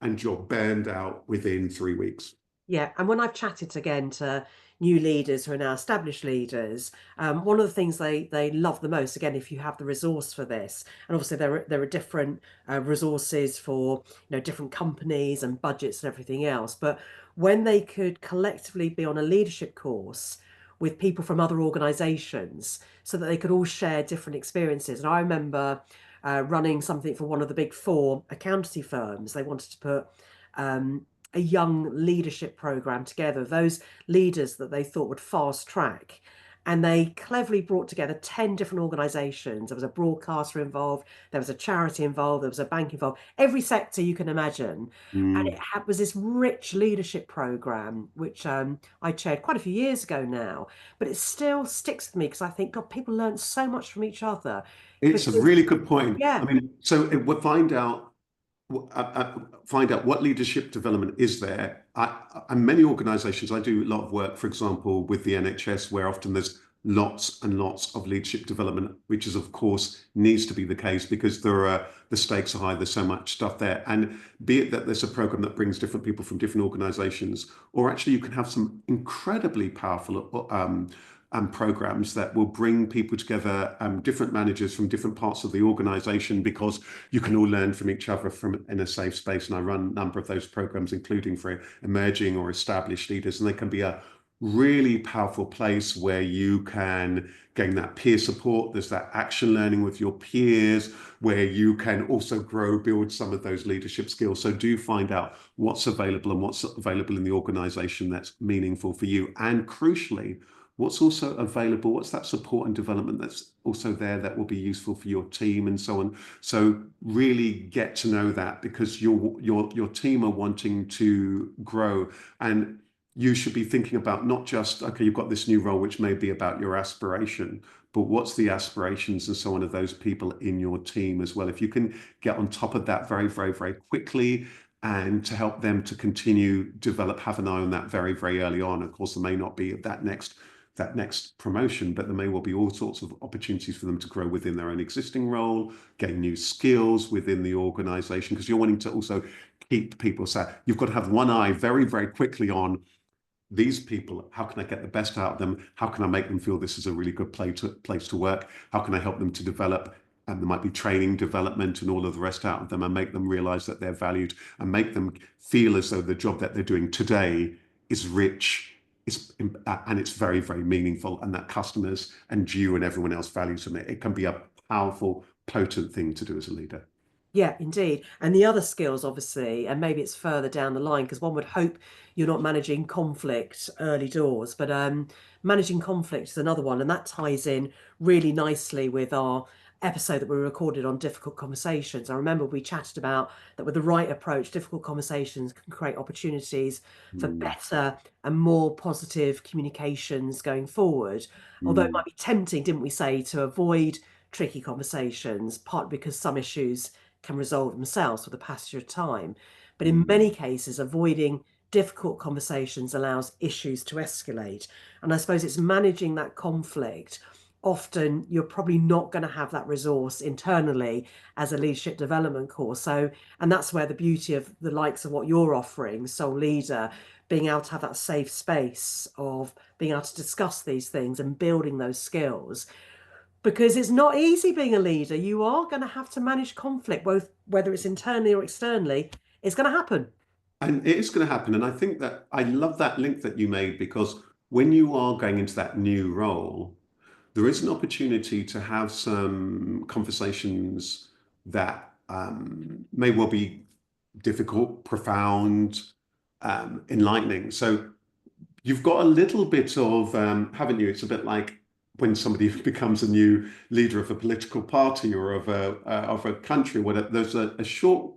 and you're burned out within 3 weeks. Yeah, and when I've chatted again to new leaders who are now established leaders, one of the things they love the most, again, if you have the resource for this, and obviously there are different resources for different companies and budgets and everything else, but when they could collectively be on a leadership course with people from other organisations, so that they could all share different experiences. And I remember running something for one of the big four accountancy firms. They wanted to put a young leadership program together, those leaders that they thought would fast track. And they cleverly brought together 10 different organizations. There was a broadcaster involved, there was a charity involved, there was a bank involved, every sector you can imagine. And Mm. was this rich leadership program, which I chaired quite a few years ago now. But it still sticks with me because I think, God, people learn so much from each other. It's a Because, really good point. I yeah, mean, so we'll find out what leadership development is there. And many organizations, I do a lot of work, for example, with the NHS, where often there's lots and lots of leadership development, which is, of course, needs to be the case because the stakes are high, there's so much stuff there. And be it that there's a program that brings different people from different organizations, or actually you can have some incredibly powerful programs that will bring people together, different managers from different parts of the organization, because you can all learn from each other from in a safe space. And I run a number of those programs, including for emerging or established leaders, and they can be a really powerful place where you can gain that peer support. There's that action learning with your peers where you can also grow, build some of those leadership skills. So do find out what's available and what's available in the organization that's meaningful for you. And crucially, what's also available, what's that support and development that's also there that will be useful for your team and so on. So really get to know that because your team are wanting to grow, and you should be thinking about not just, okay, you've got this new role, which may be about your aspiration, but what's the aspirations and so on of those people in your team as well. If you can get on top of that very, very, very quickly and to help them to continue develop, have an eye on that very, very early on. Of course, there may not be that next promotion, but there may well be all sorts of opportunities for them to grow within their own existing role, gain new skills within the organization, because you're wanting to also keep people. So you've got to have one eye very, very quickly on these people. How can I get the best out of them? How can I make them feel this is a really good place to work? How can I help them to develop? And there might be training, development, and all of the rest out of them, and make them realize that they're valued and make them feel as though the job that they're doing today is rich, and it's very, very meaningful, and that customers and you and everyone else values them. It can be a powerful, potent thing to do as a leader. yeah, indeed. And the other skills, obviously, and maybe it's further down the line because one would hope you're not managing conflict early doors, but managing conflict is another one. And that ties in really nicely with our episode that we recorded on difficult conversations. I remember we chatted about that with the right approach, difficult conversations can create opportunities for Mm, better and more positive communications going forward. Although it mm, might be tempting, didn't we say, to avoid tricky conversations, partly because some issues can resolve themselves with the passage of time. But in mm, many cases, avoiding difficult conversations allows issues to escalate. And I suppose it's managing that conflict. Often you're probably not going to have that resource internally as a leadership development course. So, and that's where the beauty of the likes of what you're offering, Soul Leader, being able to have that safe space of being able to discuss these things and building those skills because it's not easy being a leader. You are going to have to manage conflict, both whether it's internally or externally. It's going to happen. And it is going to happen. And I think that I love that link that you made, because when you are going into that new role, there is an opportunity to have some conversations that may well be difficult, profound, enlightening. So you've got a little bit of, haven't you? It's a bit like when somebody becomes a new leader of a political party or of a country. Where there's a short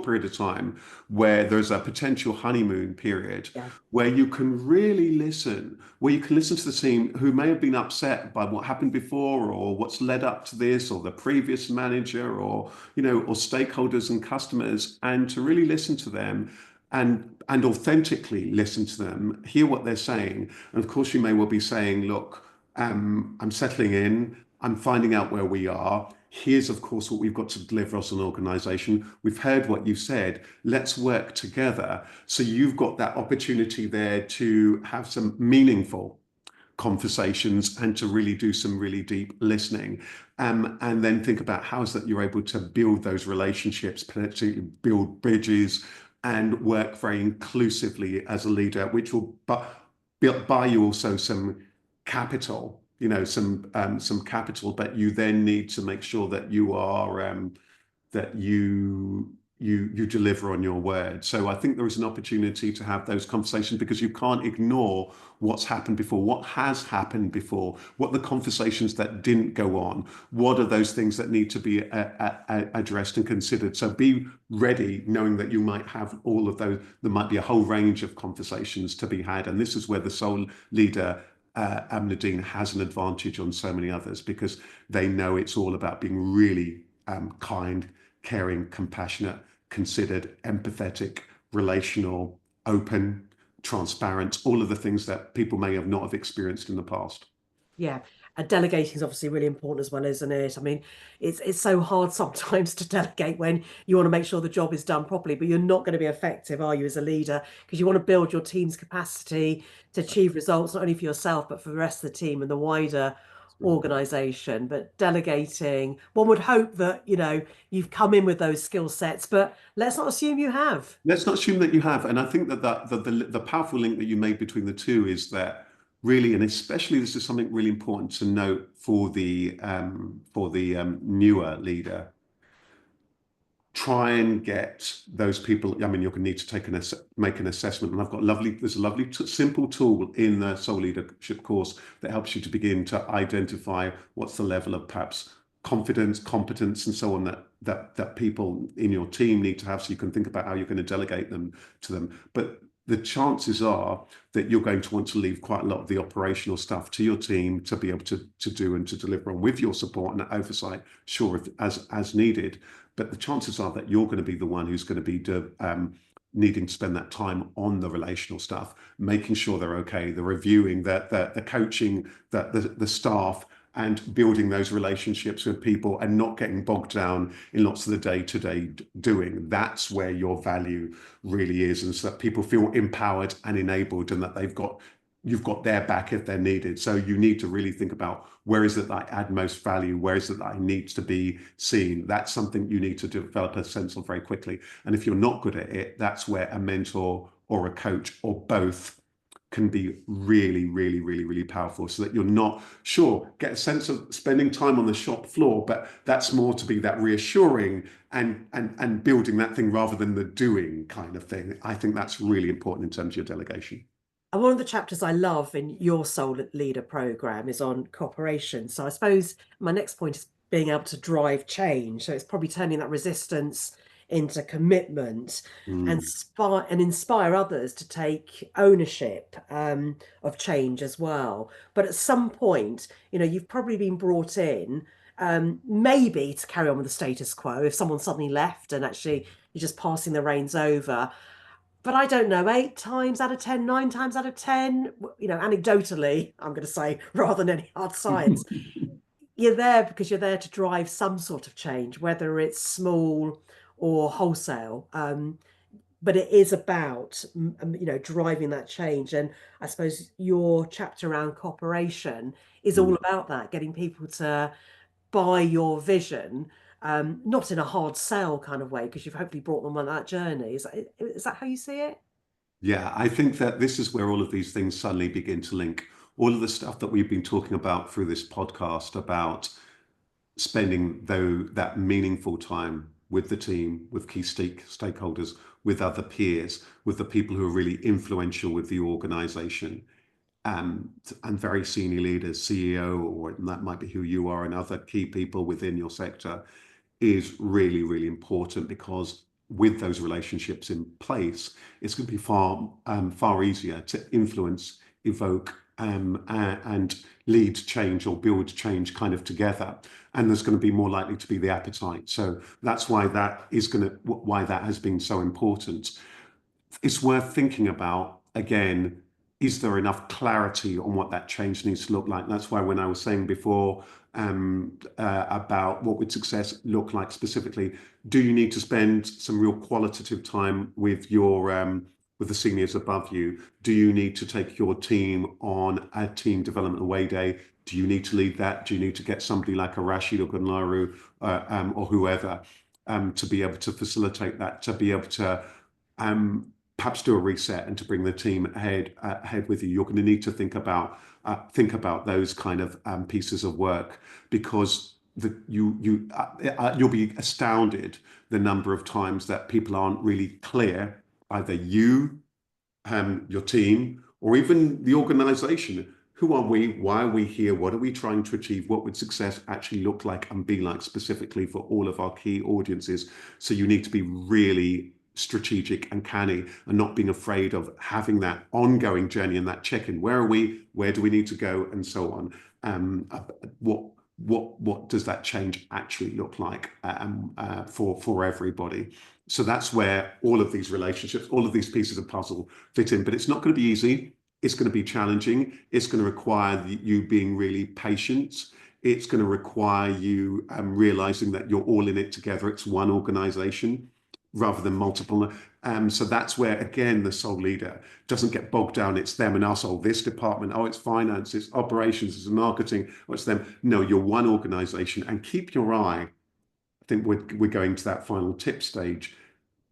period of time where there's a potential honeymoon period Yeah. where you can really listen, where you can listen to the team who may have been upset by what happened before or what's led up to this or the previous manager or or stakeholders and customers, and to really listen to them and authentically listen to them, hear what they're saying. And of course, you may well be saying, look, I'm settling in, I'm finding out where we are. Here's, of course, what we've got to deliver as an organization. We've heard what you've said. Let's work together. So you've got that opportunity there to have some meaningful conversations and to really do some really deep listening. And then think about how is that you're able to build those relationships, particularly build bridges and work very inclusively as a leader, which will buy you also some capital, some capital, but you then need to make sure that you are that you deliver on your word. So I think there is an opportunity to have those conversations, because you can't ignore what's happened before, what has happened before, what the conversations that didn't go on, what are those things that need to be addressed and considered. So be ready, knowing that you might have all of those. There might be a whole range of conversations to be had, and this is where the soul leader Nadine has an advantage on so many others, because they know it's all about being really kind, caring, compassionate, considered, empathetic, relational, open, transparent, all of the things that people may have not have experienced in the past. Yeah, and delegating is obviously really important as well, isn't it? I mean, it's so hard sometimes to delegate when you want to make sure the job is done properly, but you're not going to be effective, are you, as a leader? Because you want to build your team's capacity to achieve results, not only for yourself, but for the rest of the team and the wider organization. But delegating, one would hope that, you've come in with those skill sets, but let's not assume you have. Let's not assume that you have. And I think that the powerful link that you made between the two is that really, and especially this is something really important to note for the newer leader. Try and get those people. I mean, you're going to need to make an assessment, and there's a lovely simple tool in the soul leadership course that helps you to begin to identify what's the level of perhaps confidence, competence, and so on that people in your team need to have, so you can think about how you're going to delegate them to them. But the chances are that you're going to want to leave quite a lot of the operational stuff to your team to be able to do and to deliver on, with your support and oversight, sure, as needed. But the chances are that you're going to be the one who's going to be needing to spend that time on the relational stuff, making sure they're okay, the reviewing, the coaching, the staff, and building those relationships with people, and not getting bogged down in lots of the day-to-day doing. That's where your value really is, and so that people feel empowered and enabled, and that you've got their back if they're needed. So you need to really think about, where is it that I add most value? Where is it that I need to be seen? That's something you need to develop a sense of very quickly. And if you're not good at it, that's where a mentor or a coach or both can be really, really, really, really powerful, so that you're not sure, get a sense of spending time on the shop floor, but that's more to be that reassuring and building that thing rather than the doing kind of thing. I think that's really important in terms of your delegation. And one of the chapters I love in your Soul Leader program is on cooperation. So I suppose my next point is being able to drive change. So it's probably turning that resistance into commitment and Mm, inspire others to take ownership of change as well. But at some point, you've probably been brought in, maybe to carry on with the status quo if someone suddenly left and actually you're just passing the reins over. But I don't know, 8 times out of 10, 9 times out of 10, anecdotally, I'm going to say, rather than any hard science, you're there because you're there to drive some sort of change, whether it's small or wholesale. But it is about, driving that change. And I suppose your chapter around cooperation is all mm, about that, getting people to buy your vision, not in a hard sell kind of way, because you've hopefully brought them on that journey. Is that how you see it? Yeah, I think that this is where all of these things suddenly begin to link. All of the stuff that we've been talking about through this podcast about spending that meaningful time with the team, with key stakeholders, with other peers, with the people who are really influential with the organization, um, and very senior leaders, CEO, or that might be who you are, and other key people within your sector, is really, really important, because with those relationships in place, it's going to be far easier to influence, evoke, and lead change or build change kind of together. And there's going to be more likely to be the appetite. So that's why that has been so important. It's worth thinking about, again, is there enough clarity on what that change needs to look like? That's why when I was saying before, about what would success look like specifically, do you need to spend some real qualitative time with with the seniors above you? Do you need to take your team on a team development away day? Do you need to lead that? Do you need to get somebody like a Rasheed Ogunlaru, or whoever, to be able to facilitate that, to be able to perhaps do a reset and to bring the team ahead with you? You're going to need to think about those kind of pieces of work, because you'll be astounded the number of times that people aren't really clear, either you, your team, or even the organization. Who are we? Why are we here? What are we trying to achieve? What would success actually look like and be like specifically for all of our key audiences? So you need to be really strategic and canny, and not being afraid of having that ongoing journey and that check-in. Where are we? Where do we need to go? And so on. What does that change actually look like, for everybody? So that's where all of these relationships, all of these pieces of puzzle fit in. But it's not going to be easy. It's going to be challenging. It's going to require you being really patient. It's going to require you realizing that you're all in it together. It's one organization rather than multiple. So that's where, again, the sole leader doesn't get bogged down. It's them and us. Oh, this department. Oh, it's finance. It's operations. It's marketing. Oh, it's them. No, you're one organization. And keep your eye. I think we're going to that final tip stage.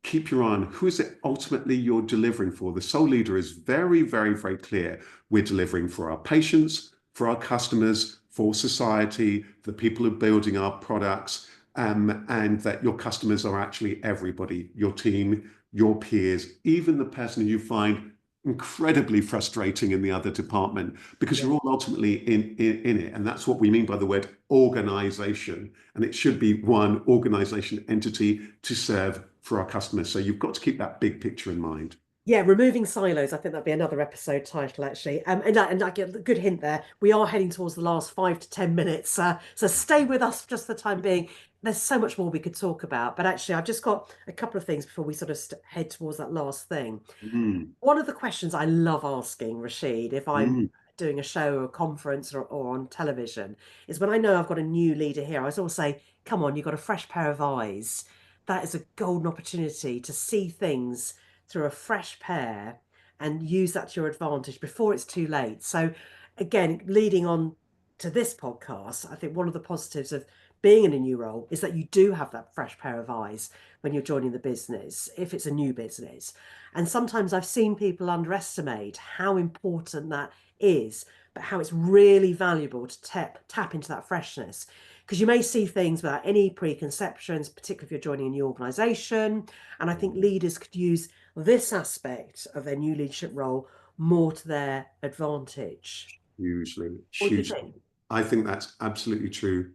Keep your eye on who is it ultimately you're delivering for. The sole leader is very, very, very clear. We're delivering for our patients, for our customers, for society, the people who are building our products, and that your customers are actually everybody, your team, your peers, even the person who you find incredibly frustrating in the other department, because Yeah. you're all ultimately in it. And that's what we mean by the word organization. And it should be one organization entity to serve for our customers. So you've got to keep that big picture in mind. Yeah, removing silos. I think that'd be another episode title, actually. And I get a good hint there. We are heading towards the last 5 to 10 minutes, so stay with us for just the time being. There's so much more we could talk about, but actually, I've just got a couple of things before we sort of head towards that last thing. Mm, One of the questions I love asking, Rasheed, if I'm mm, doing a show or a conference or on television, is when I know I've got a new leader here, I always say, come on, you've got a fresh pair of eyes. That is a golden opportunity to see things through a fresh pair and use that to your advantage before it's too late. So, again, leading on to this podcast, I think one of the positives of being in a new role is that you do have that fresh pair of eyes when you're joining the business, if it's a new business. And sometimes I've seen people underestimate how important that is, but how it's really valuable to tap into that freshness. Because you may see things without any preconceptions, particularly if you're joining a new organization. And I think leaders could use this aspect of their new leadership role more to their advantage. hugely, What do you hugely. think? I think that's absolutely true.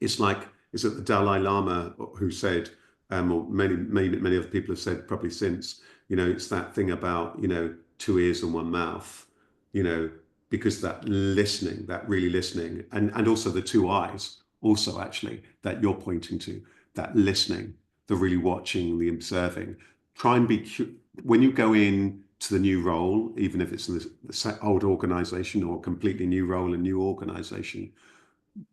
It's like, is it the Dalai Lama who said, or many other people have said probably since, it's that thing about, two ears and one mouth, you know, because that listening, that really listening, and also the two eyes, also actually, that you're pointing to, that listening, the really watching, the observing. Try and be, when you go in to the new role, even if it's in the old organization or a completely new role, a new organization,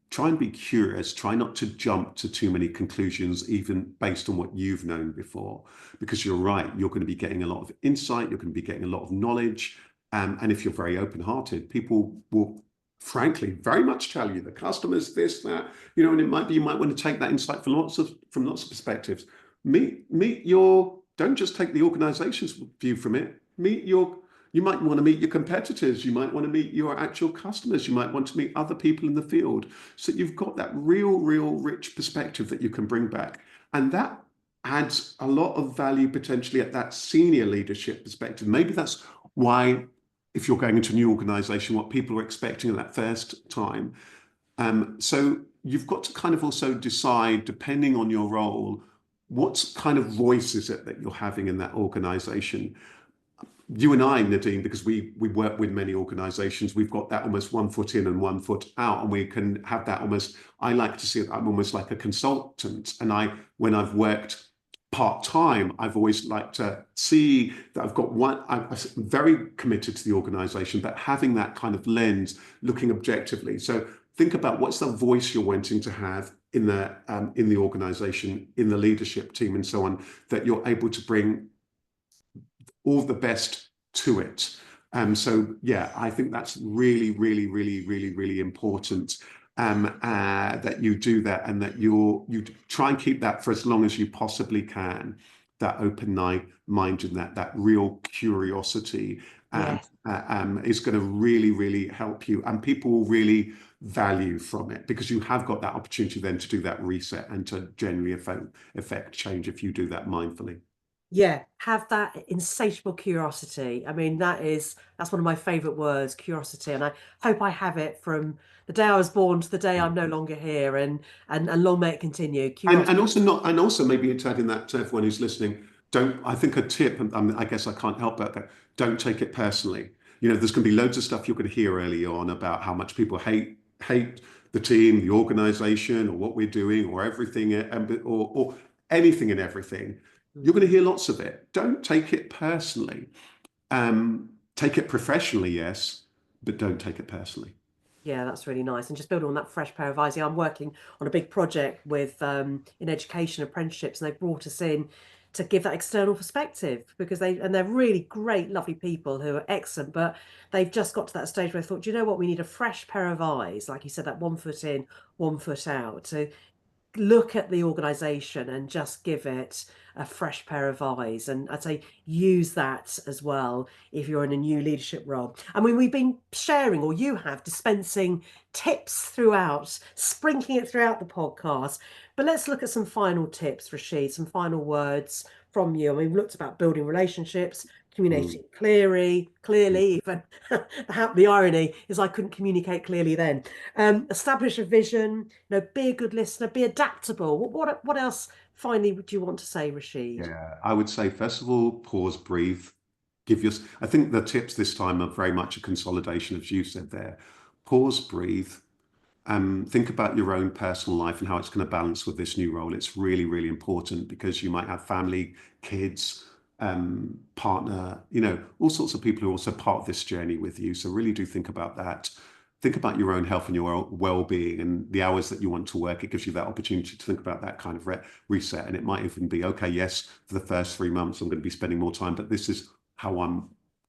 try and be curious. Try not to jump to too many conclusions, even based on what you've known before, because you're right. You're going to be getting a lot of insight. You're going to be getting a lot of knowledge. And if you're very open-hearted, people will frankly, very much tell you the customers this, that, you know, and it might be you might want to take that insight from lots of perspectives. Meet your don't just take the organization's view from it. You might want to meet your competitors, you might want to meet your actual customers, you might want to meet other people in the field. So you've got that real rich perspective that you can bring back. And that adds a lot of value potentially at that senior leadership perspective. Maybe that's why if you're going into a new organization, what people are expecting at that first time. So you've got to kind of also decide, depending on your role, what kind of voice is it that you're having in that organization. You and I, Nadine, because we work with many organizations, we've got that almost 1 foot in and 1 foot out, and we can have that almost, I like to see it, I'm almost like a consultant. And when I've worked part-time, I've always liked to see that I've got I'm very committed to the organization, but having that kind of lens, looking objectively. So think about what's the voice you're wanting to have in the organization, in the leadership team, and so on, that you're able to bring all the best to it. So yeah, I think that's really important, that you do that, and that you try and keep that for as long as you possibly can. That open mind and that real curiosity Yeah. is going to really help you, and people will really value from it, because you have got that opportunity then to do that reset and to genuinely affect change if you do that mindfully. Yeah, have that insatiable curiosity. I mean, that's one of my favorite words, curiosity. And I hope I have it from the day I was born to the day I'm no longer here, and long may it continue. And Curiosity. also not, and also maybe to add in that to everyone who's listening, don't, I think a tip, and I guess I can't help but that, don't take it personally. You know, there's going to be loads of stuff you're going to hear early on about how much people hate the team, the organization, or what we're doing, or everything, or anything and everything. You're going to hear lots of it. Don't take it personally. Take it professionally, yes, but don't take it personally. Yeah, that's really nice. And just building on that fresh pair of eyes. Yeah, I'm working on a big project with in education apprenticeships, and they brought us in to give that external perspective, because they're really great, lovely people who are excellent, but they've just got to that stage where I thought, do you know what, we need a fresh pair of eyes, like you said, that 1 foot in, 1 foot out, to look at the organization and just give it a fresh pair of eyes. And I'd say use that as well if you're in a new leadership role. I mean, we've been sharing, or you have, dispensing tips throughout, sprinkling it throughout the podcast. But let's look at some final tips, Rasheed, some final words from you. I mean, we've looked about building relationships, Mm. communicating clearly even. The irony is I couldn't communicate clearly then. Establish a vision, be a good listener, be adaptable. What else finally would you want to say, Rasheed? Yeah, I would say, first of all, pause, breathe, I think the tips this time are very much a consolidation, as you said there. Pause, breathe, think about your own personal life and how it's going to balance with this new role. It's really important, because you might have family, kids, partner, you know, all sorts of people who are also part of this journey with you. So really do think about that. Think about your own health and your well-being and the hours that you want to work. It gives you that opportunity to think about that kind of reset. And it might even be, okay, yes, for the first 3 months, I'm going to be spending more time, but this is how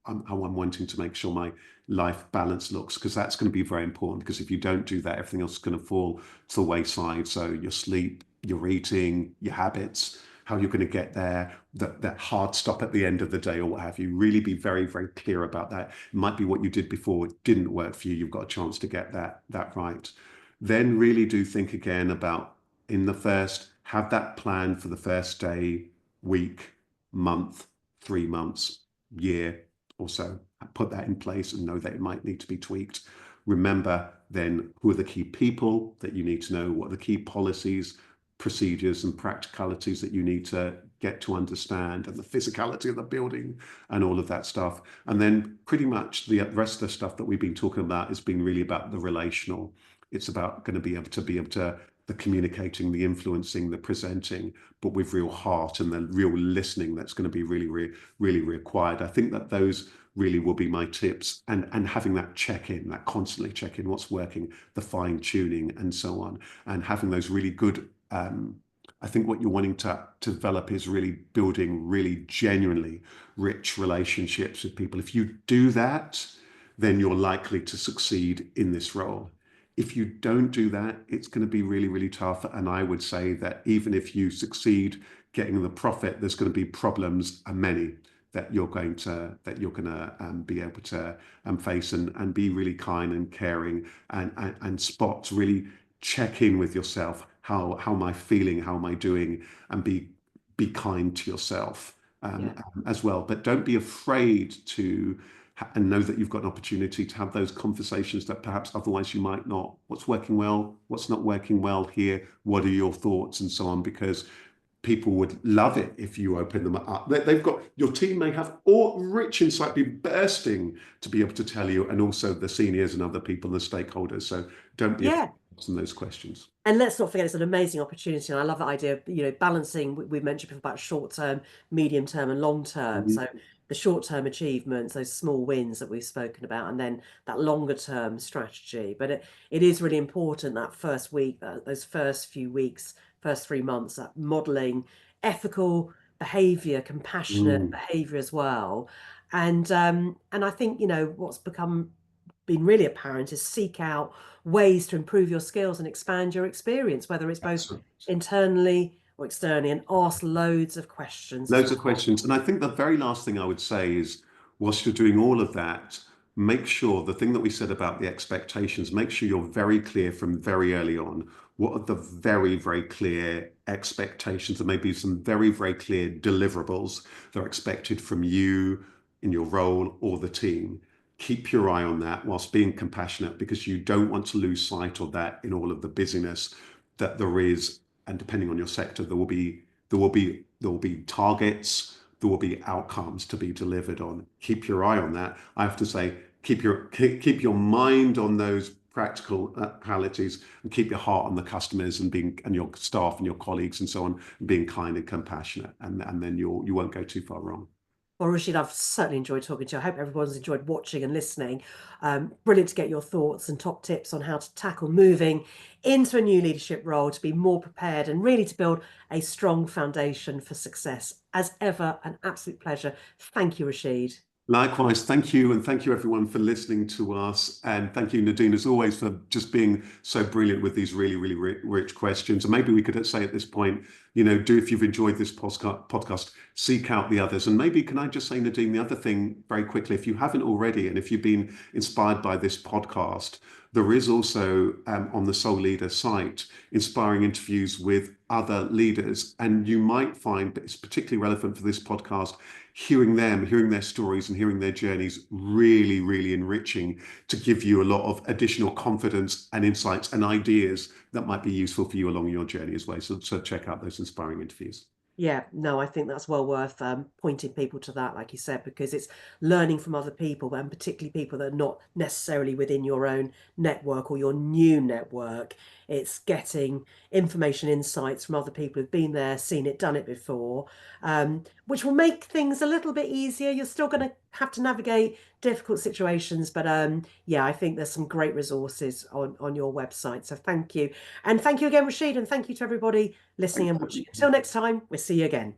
how I'm wanting to make sure my life balance looks, because that's going to be very important. Because if you don't do that, everything else is going to fall to the wayside. So your sleep, your eating, your habits, how you're going to get there, that hard stop at the end of the day or what have you. Really be very clear about that. It might be what you did before, it didn't work for you. You've got a chance to get that right. Then really do think again about, have that plan for the first day, week, month, 3 months, year or so. Put that in place and know that it might need to be tweaked. Remember then who are the key people that you need to know, what are the key policies, procedures and practicalities that you need to get to understand, and the physicality of the building and all of that stuff. And then pretty much the rest of the stuff that we've been talking about has been really about the relational. It's about going to be able to the communicating, the influencing, the presenting, but with real heart, and the real listening that's going to be really required. I think that those really will be my tips, and having that check-in, that constantly check-in, what's working, the fine-tuning and so on, and having those really good, I think what you're wanting to develop is really building really genuinely rich relationships with people. If you do that, then you're likely to succeed in this role. If you don't do that, it's going to be really, really tough. And I would say that even if you succeed getting the profit, there's going to be problems, and many that you're going to be able to face, and be really kind and caring, and spot, really check in with yourself. How am I feeling? How am I doing? And be kind to yourself Yeah. as well. But don't be afraid to and know that you've got an opportunity to have those conversations that perhaps otherwise you might not. What's working well? What's not working well here? What are your thoughts, and so on? Because people would love it if you open them up. They've got, your team may have all rich insight, be bursting to be able to tell you, and also the seniors and other people, the stakeholders. So don't be afraid Yeah. of asking those questions. And let's not forget, it's an amazing opportunity. And I love that idea of, balancing. We mentioned before about short term, medium term, and long term. Mhm. So the short term achievements, those small wins that we've spoken about, and then that longer term strategy. But it is really important that first week, those first few weeks, first 3 months, that modeling ethical behavior, compassionate Mm, behavior as well. And I think, what's been really apparent is seek out ways to improve your skills and expand your experience, whether it's both excellent. internally or externally, and ask loads of questions as Loads of well. questions. And I think the very last thing I would say is, whilst you're doing all of that, make sure the thing that we said about the expectations, make sure you're very clear from very early on. What are the very, very clear expectations? There may be some very, very clear deliverables that are expected from you in your role or the team. Keep your eye on that whilst being compassionate, because you don't want to lose sight of that in all of the busyness that there is. And depending on your sector, there will be targets, there will be outcomes to be delivered on. Keep your eye on that. I have to say, keep your mind on those practicalities, and keep your heart on the customers, and your staff and your colleagues and so on, being kind and compassionate, and then you won't go too far wrong. Well, Rashid, I've certainly enjoyed talking to you. I hope everyone's enjoyed watching and listening. Brilliant to get your thoughts and top tips on how to tackle moving into a new leadership role, to be more prepared and really to build a strong foundation for success. As ever, an absolute pleasure. Thank you, Rashid. Likewise, thank you, and thank you everyone for listening to us, and thank you, Nadine, as always, for just being so brilliant with these really, really rich questions. And maybe we could say at this point, do, if you've enjoyed this podcast, seek out the others. And maybe, can I just say, Nadine, the other thing very quickly, if you haven't already, and if you've been inspired by this podcast, there is also on the Soul Leader site inspiring interviews with other leaders, and you might find that it's particularly relevant for this podcast, hearing their stories and hearing their journeys, really, really enriching, to give you a lot of additional confidence and insights and ideas that might be useful for you along your journey as well. So check out those inspiring interviews. Yeah, no, I think that's well worth pointing people to that, like you said, because it's learning from other people, and particularly people that are not necessarily within your own network or your new network. It's getting information, insights from other people who've been there, seen it, done it before, which will make things a little bit easier. You're still going to have to navigate difficult situations, but yeah, I think there's some great resources on your website. So thank you. And thank you again, Rashid, and thank you to everybody listening and watching. Until next time, we'll see you again.